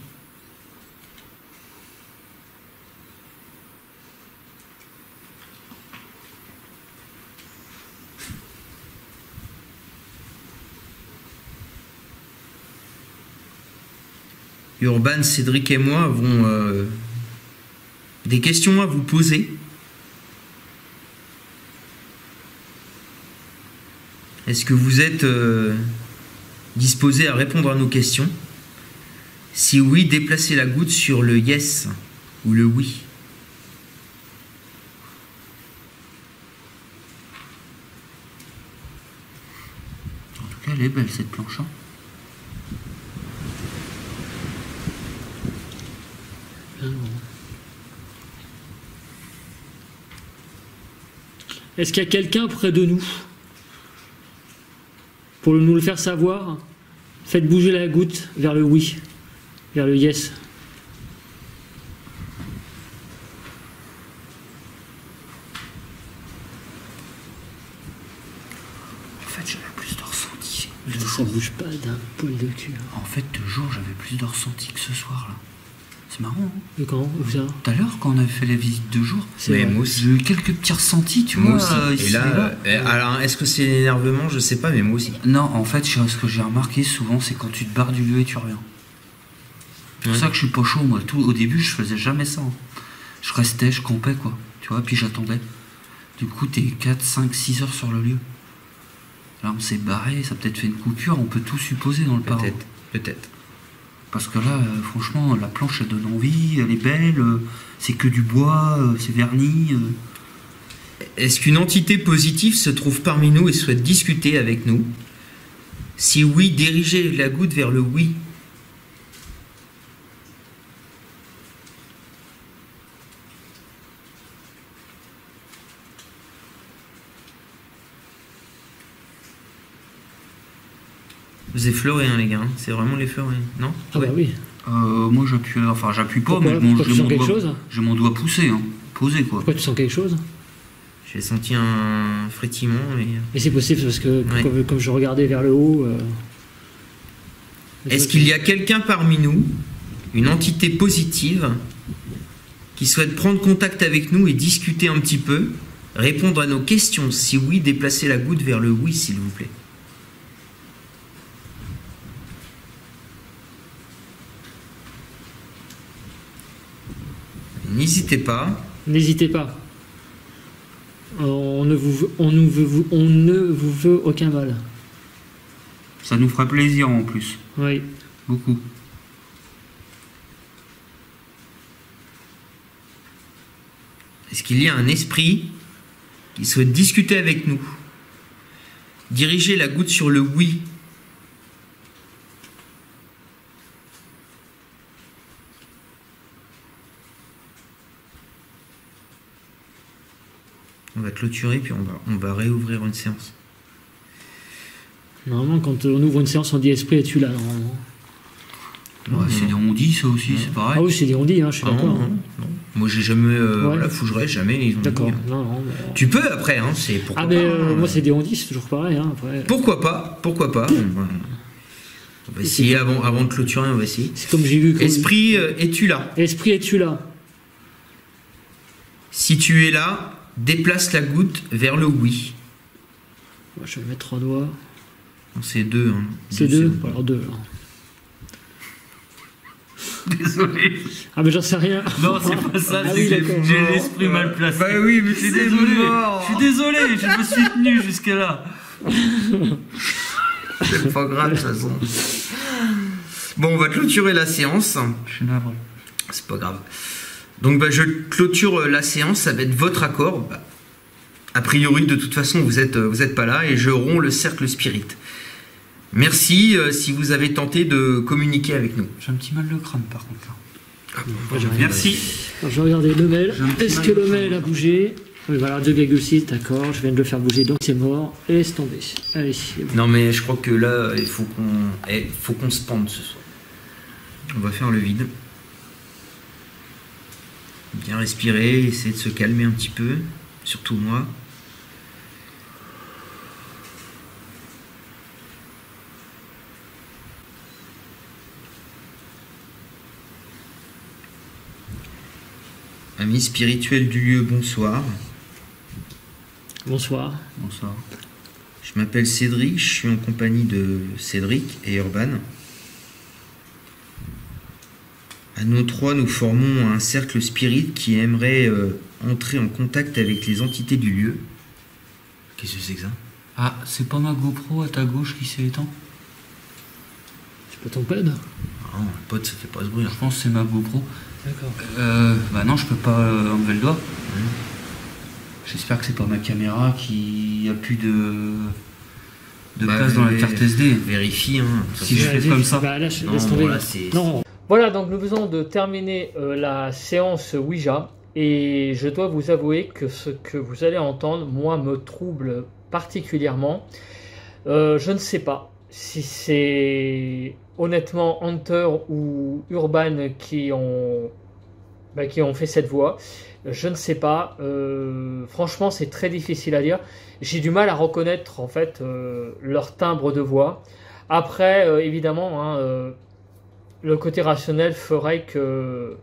Urban, Cédric et moi avons des questions à vous poser. Est-ce que vous êtes disposé à répondre à nos questions? Si oui, déplacez la goutte sur le yes ou le oui. En tout cas, elle est belle cette planche. Hein. Est-ce qu'il y a quelqu'un près de nous? Pour nous le faire savoir, faites bouger la goutte vers le oui, vers le yes. En fait, j'avais plus de ressenti. Ça bouge pas d'un poil de cul. En fait, de jour, j'avais plus de ressenti que ce soir, là. C'est marrant, hein. Et quand où ça? Tout à l'heure, quand on avait fait la visite de jour, Mais moi aussi. j'ai eu quelques petits ressentis, tu Moi vois. aussi. Et ici là, alors est-ce que c'est l'énervement? Je sais pas, mais moi aussi. Non, en fait, ce que j'ai remarqué souvent, c'est quand tu te barres du lieu et tu reviens. C'est pour Ouais. ça que je suis pas chaud, moi. Au début, je faisais jamais ça, hein. Je restais, je campais, quoi. Tu vois, puis j'attendais. Du coup, t'es 4, 5, 6 heures sur le lieu. Là, on s'est barré, ça a peut-être fait une coupure, on peut tout supposer dans le parc. Peut-être. Parce que là, franchement, la planche, elle donne envie, elle est belle, c'est que du bois, c'est verni. Est-ce qu'une entité positive se trouve parmi nous et souhaite discuter avec nous? Si oui, dirigez la goutte vers le oui. Vous effleurez, hein, les gars. C'est vraiment l'effleurer, non? Ah bah oui. Moi, j'appuie pas, Pourquoi mais Pourquoi tu sens quelque chose? j'ai mon doigt poussé, hein, posé, quoi. Pourquoi tu sens quelque chose? J'ai senti un frétillement, mais... Et c'est possible parce que Ouais. comme je regardais vers le haut... Est-ce qu'il y a quelqu'un parmi nous, une entité positive, qui souhaite prendre contact avec nous et discuter un petit peu, répondre à nos questions? Si oui, déplacez la goutte vers le oui, s'il vous plaît. N'hésitez pas. N'hésitez pas. On ne vous veut aucun mal. Ça nous ferait plaisir, en plus. Oui. Beaucoup. Est-ce qu'il y a un esprit qui souhaite discuter avec nous? Dirigez la goutte sur le oui. On va clôturer puis on va réouvrir une séance. Normalement, quand on ouvre une séance, on dit esprit, es-tu là? Normalement. Ouais, c'est des ondits, ça aussi, c'est pareil. Ah oui, c'est des ondits, je suis Ah, d'accord. non, non. Moi j'ai jamais voilà, fougerais jamais les ondits. D'accord. Non, mais... Tu peux après, hein, c'est pourquoi Ah mais pas, moi c'est des ondits, c'est toujours pareil. Après. Pourquoi pas? On va essayer avant de clôturer, on va essayer. C'est comme j'ai vu. Esprit, es-tu là? Esprit, es-tu là? Si tu es là, déplace la goutte vers le oui. Moi, je vais mettre 3 doigts. Non, c'est 2. Hein. C'est 2. Alors 2. Désolé. Ah mais j'en sais rien. Non, c'est pas ça, Ah c'est oui, que d'accord. j'ai l'esprit mal placé. Bah oui, mais Je suis désolé, je me suis tenu jusqu'à là. C'est pas grave de toute façon. Bon, on va clôturer la séance. Je suis navré. C'est pas grave. Donc je clôture la séance, ça va être votre accord. A priori, de toute façon, vous êtes pas là et je romps le cercle spirit. Merci si vous avez tenté de communiquer avec nous. J'ai un petit mal de crâne par contre là. Merci. Alors, je vais regarder le mail. J'ai un petit Est-ce mal que de le mail a bougé? Oui, voilà, 2,6, d'accord. Je viens de le faire bouger, donc c'est mort. Et laisse tomber. Allez. Non mais je crois que là, il faut qu'on se pende ce soir. On va faire le vide. Bien respirer, essayer de se calmer un petit peu. Surtout moi. Amis spirituels du lieu, bonsoir. Bonsoir. Bonsoir. Je m'appelle Cédric, je suis en compagnie de Cédric et Urban. À nous trois, nous formons un cercle spirit qui aimerait entrer en contact avec les entités du lieu. Qu'est-ce que c'est que ça? Ah, c'est pas ma GoPro à ta gauche qui s'est éteint? C'est pas ton pad? Non, pote, ça fait pas ce bruit. Je pense que c'est ma GoPro. D'accord. Bah non, je peux pas enlever le doigt. J'espère que c'est pas ma caméra qui a plus de place dans la carte SD. Vérifie, hein. Si je fais comme ça. Bah, laisse Non, tomber. voilà, c'est... Non. Voilà, donc nous venons de terminer la séance Ouija. Et je dois vous avouer que ce que vous allez entendre, moi, me trouble particulièrement. Je ne sais pas si c'est honnêtement Hunter ou Urban qui ont fait cette voix. Je ne sais pas. Franchement, c'est très difficile à dire. J'ai du mal à reconnaître en fait leur timbre de voix. Après, évidemment, hein, le côté rationnel ferait que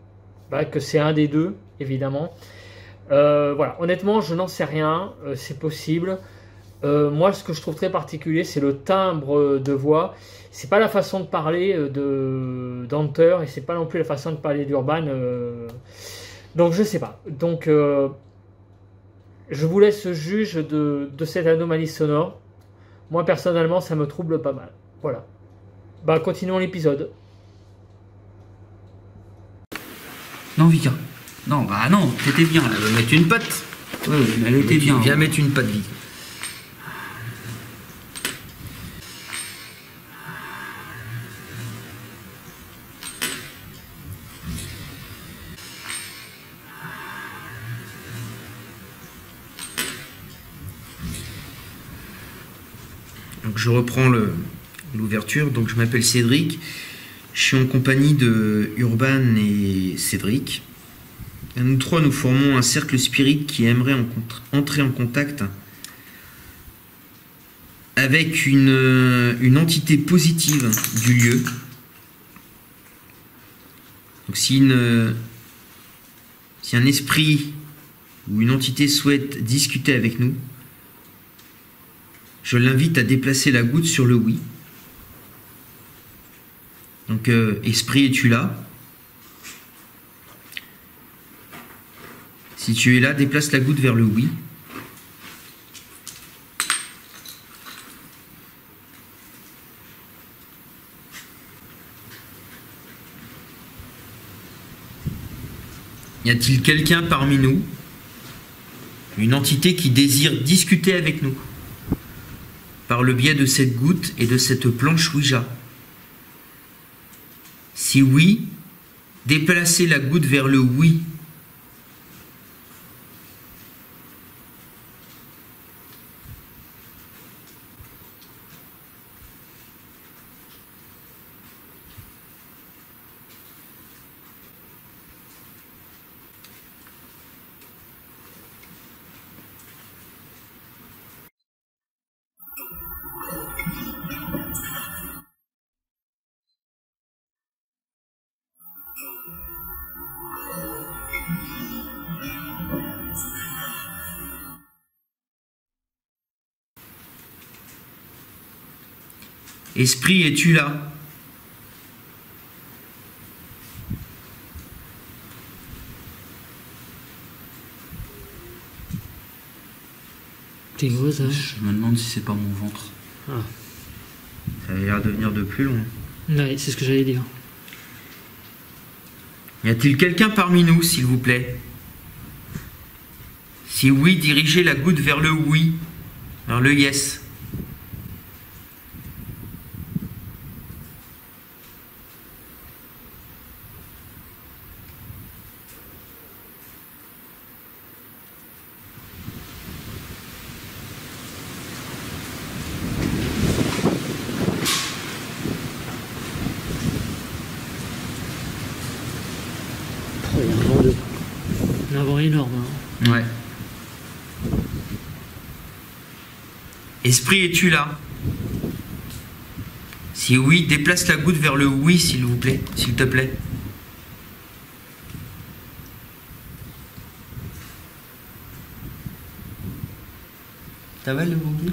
c'est un des deux, évidemment. Voilà. Honnêtement, je n'en sais rien. C'est possible. Moi, ce que je trouve très particulier, c'est le timbre de voix. C'est pas la façon de parler d'Hunter et c'est pas non plus la façon de parler d'Urban. Donc, je sais pas. Donc, je vous laisse juge de cette anomalie sonore. Moi, personnellement, ça me trouble pas mal. Voilà. Continuons l'épisode. Non, Vika. Non, non, t'étais bien. Elle veut mettre une patte. Ouais, mais elle était bien. Viens mettre une patte, Vika. Donc je reprends l'ouverture. Donc je m'appelle Cédric. Je suis en compagnie de Urban et Cédric. Et nous trois, nous formons un cercle spirit qui aimerait entrer en contact avec une entité positive du lieu. Donc si un esprit ou une entité souhaite discuter avec nous, je l'invite à déplacer la goutte sur le oui. Donc, esprit, es-tu là? Si tu es là, déplace la goutte vers le oui. Y a-t-il quelqu'un parmi nous, une entité qui désire discuter avec nous par le biais de cette goutte et de cette planche Ouija? Si oui, déplacez la goutte vers le oui. Esprit, es-tu là? T'es gros, ça? Je me demande si c'est pas mon ventre. Ah. Ça a l'air de venir de plus loin. Ouais, c'est ce que j'allais dire. Y a-t-il quelqu'un parmi nous, s'il vous plaît? Si oui, dirigez la goutte vers le oui, vers le yes. Un vent énorme. Hein. Ouais. Esprit, es-tu là? Si oui, déplace la goutte vers le oui, s'il vous plaît, s'il te plaît. Ça va le boubou?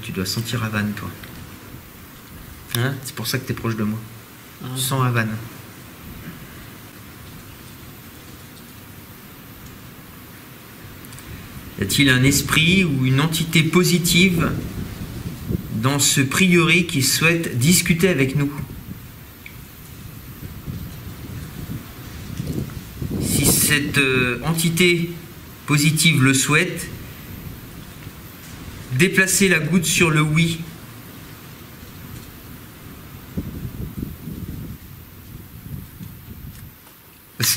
Tu dois sentir Havane, toi. Hein? C'est pour ça que t'es proche de moi. Ah. Sans Havane. Y a-t-il un esprit ou une entité positive dans ce prieuré qui souhaite discuter avec nous? Si cette entité positive le souhaite, déplacez la goutte sur le oui.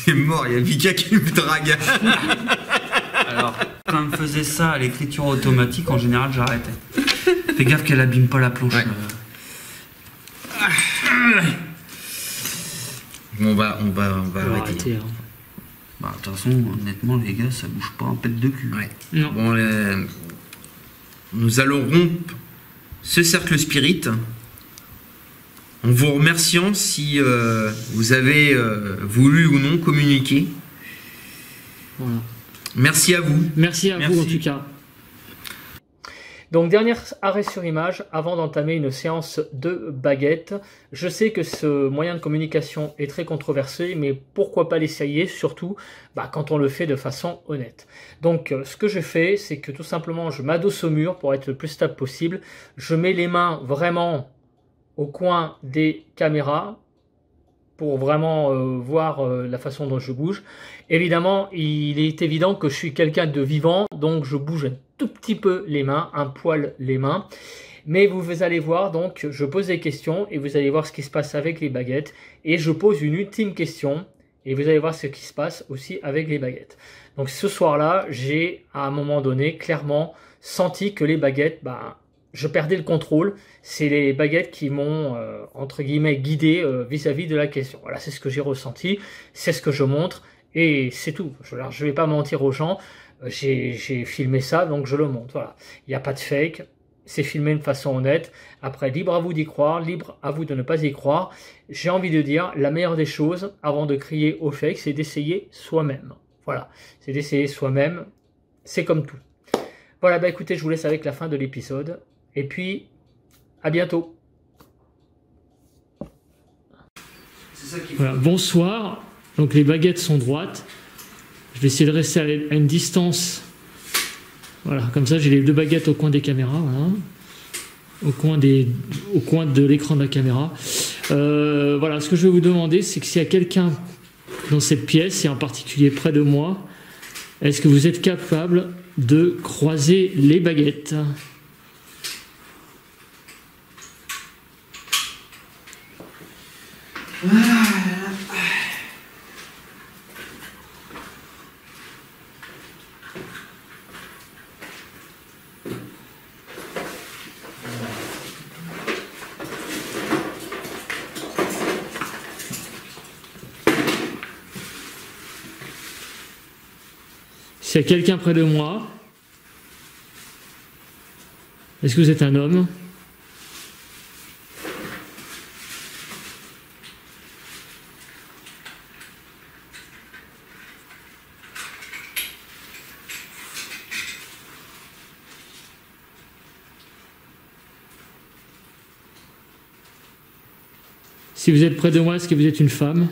C'est mort, il y a Vika qui me drague. Alors, quand elle me faisait ça à l'écriture automatique, en général, j'arrêtais. Fais gaffe qu'elle abîme pas la planche. Ouais. Bon, on va arrêter. Hein. Bah, de toute façon, honnêtement, les gars, ça bouge pas un pet de cul. Ouais. Non. Bon, nous allons rompre ce cercle spirit en vous remerciant si vous avez voulu ou non communiquer. Voilà. Merci à vous. Merci à vous en Merci. tout cas. Donc dernier arrêt sur image avant d'entamer une séance de baguette. Je sais que ce moyen de communication est très controversé, mais pourquoi pas l'essayer, surtout quand on le fait de façon honnête. Donc ce que je fais, c'est que tout simplement je m'adosse au mur pour être le plus stable possible. Je mets les mains vraiment au coin des caméras pour vraiment voir la façon dont je bouge. Évidemment, il est évident que je suis quelqu'un de vivant, donc je bouge un tout petit peu les mains, un poil les mains. Mais vous allez voir, donc je pose des questions et vous allez voir ce qui se passe avec les baguettes. Et je pose une ultime question et vous allez voir ce qui se passe aussi avec les baguettes. Donc ce soir-là, j'ai à un moment donné clairement senti que les baguettes, je perdais le contrôle. C'est les baguettes qui m'ont, entre guillemets, guidé vis-à-vis de la question. Voilà, c'est ce que j'ai ressenti, c'est ce que je montre, et c'est tout. Je ne vais pas mentir aux gens, j'ai filmé ça, donc je le montre. Voilà. Il n'y a pas de fake, c'est filmé de façon honnête. Après, libre à vous d'y croire, libre à vous de ne pas y croire. J'ai envie de dire, la meilleure des choses, avant de crier au fake, c'est d'essayer soi-même. Voilà, c'est d'essayer soi-même, c'est comme tout. Voilà, écoutez, je vous laisse avec la fin de l'épisode. Et puis, à bientôt. Voilà, bonsoir. Donc les baguettes sont droites. Je vais essayer de rester à une distance. Voilà, comme ça j'ai les deux baguettes au coin des caméras. Voilà. Au coin de l'écran de la caméra. Voilà, ce que je vais vous demander, c'est que s'il y a quelqu'un dans cette pièce, et en particulier près de moi, est-ce que vous êtes capable de croiser les baguettes ? S'il y a quelqu'un près de moi, est-ce que vous êtes un homme ? Si vous êtes près de moi, est-ce que vous êtes une femme ?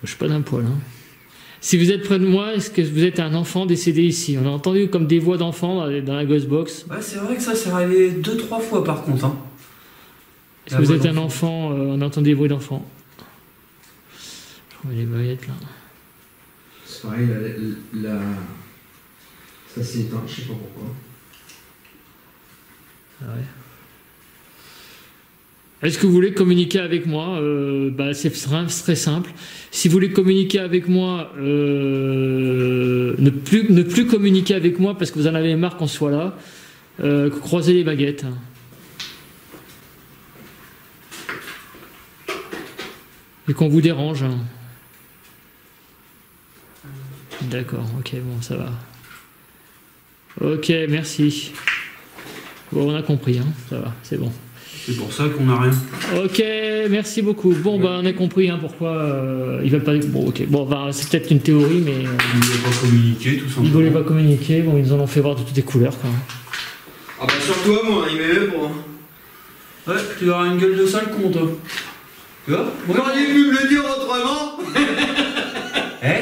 Je suis pas d'un poil. Hein. Si vous êtes près de moi, est-ce que vous êtes un enfant décédé ici? On a entendu comme des voix d'enfants dans la Ghostbox. Ouais, c'est vrai que ça s'est arrivé 2-3 fois par contre. Hein. Est-ce que vous êtes un enfant? On a entendu des voix d'enfants. Je remets les baguettes là. C'est pareil, ça s'est éteint, je sais pas pourquoi. Ah ouais. Est-ce que vous voulez communiquer avec moi? C'est très simple. Si vous voulez communiquer avec moi, ne plus communiquer avec moi parce que vous en avez marre qu'on soit là, croisez les baguettes. Et qu'on vous dérange. D'accord, ok, bon, ça va. Ok, merci. Bon, on a compris, hein, ça va, c'est bon. C'est pour ça qu'on n'a rien. Ok, merci beaucoup. Bon, on a compris pourquoi ils veulent pas. Bon, ok. Bon, c'est peut-être une théorie, mais. Ils ne voulaient pas communiquer, tout simplement. Ils voulaient pas communiquer. Bon, ils nous en ont fait voir de toutes les couleurs, quoi. Ah bah surtout à moi, il m'aimait pour. Ouais, tu auras une gueule de sale con, toi. Tu vois? Vous auriez pu me le dire autrement.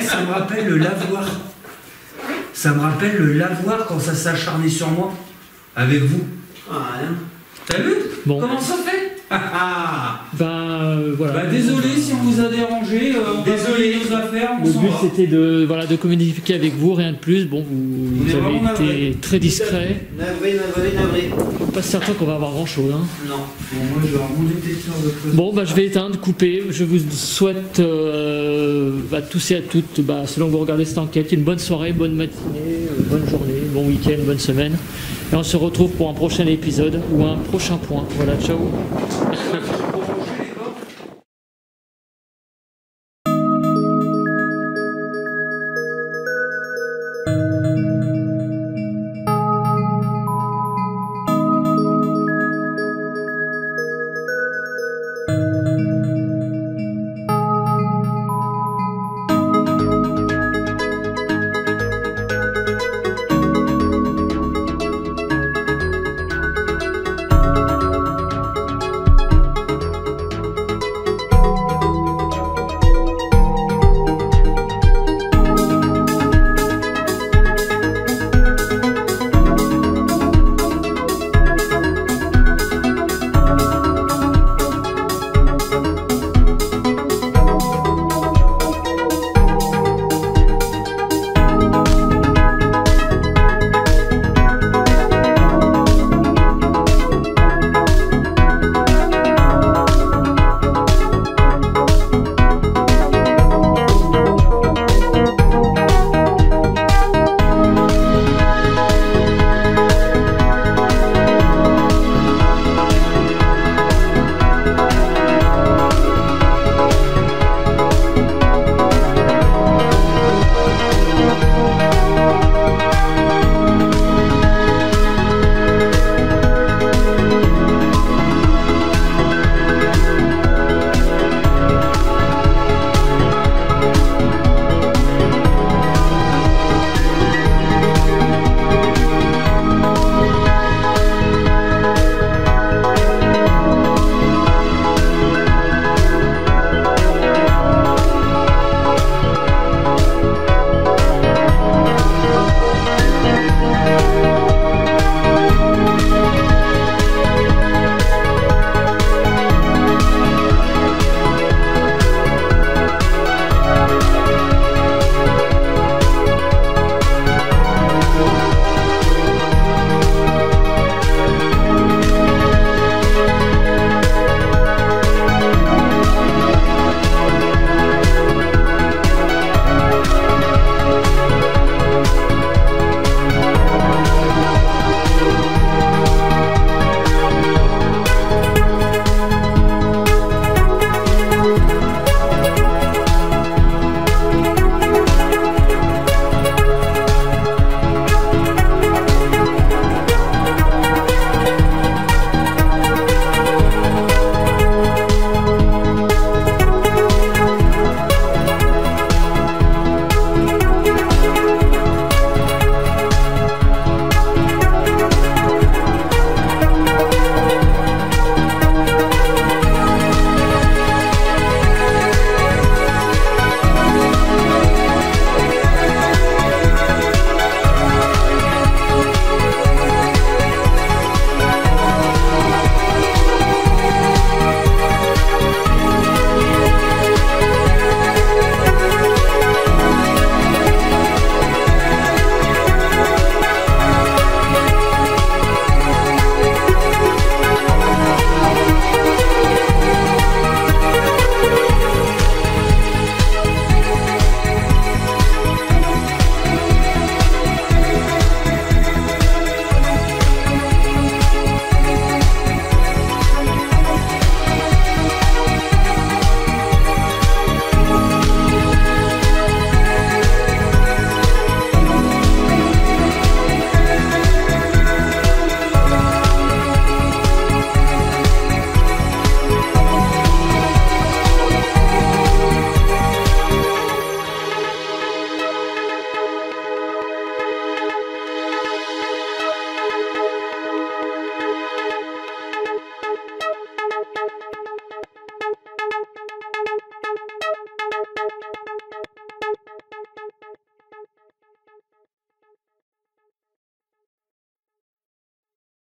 Ça me rappelle le lavoir. Ça me rappelle le lavoir quand ça s'est acharné sur moi. Avec vous. Ah, rien. T'as vu? Bon. Comment ça fait? Voilà. Bah, désolé si on vous a dérangé, on Désolé. va nos affaires, on Le s'en but va. c'était de communiquer avec vous, rien de plus. Bon, vous est vraiment avez été navré. très discret. Navré. Pas certain qu'on va avoir grand chose. Hein. Non. Bon, moi je vais avoir mon détecteur de feu. Bon, je vais éteindre, couper. Je vous souhaite à tous et à toutes, selon que vous regardez cette enquête, une bonne soirée, bonne matinée, bonne journée, bon week-end, bonne semaine. Et on se retrouve pour un prochain épisode ou un prochain point. Voilà, ciao.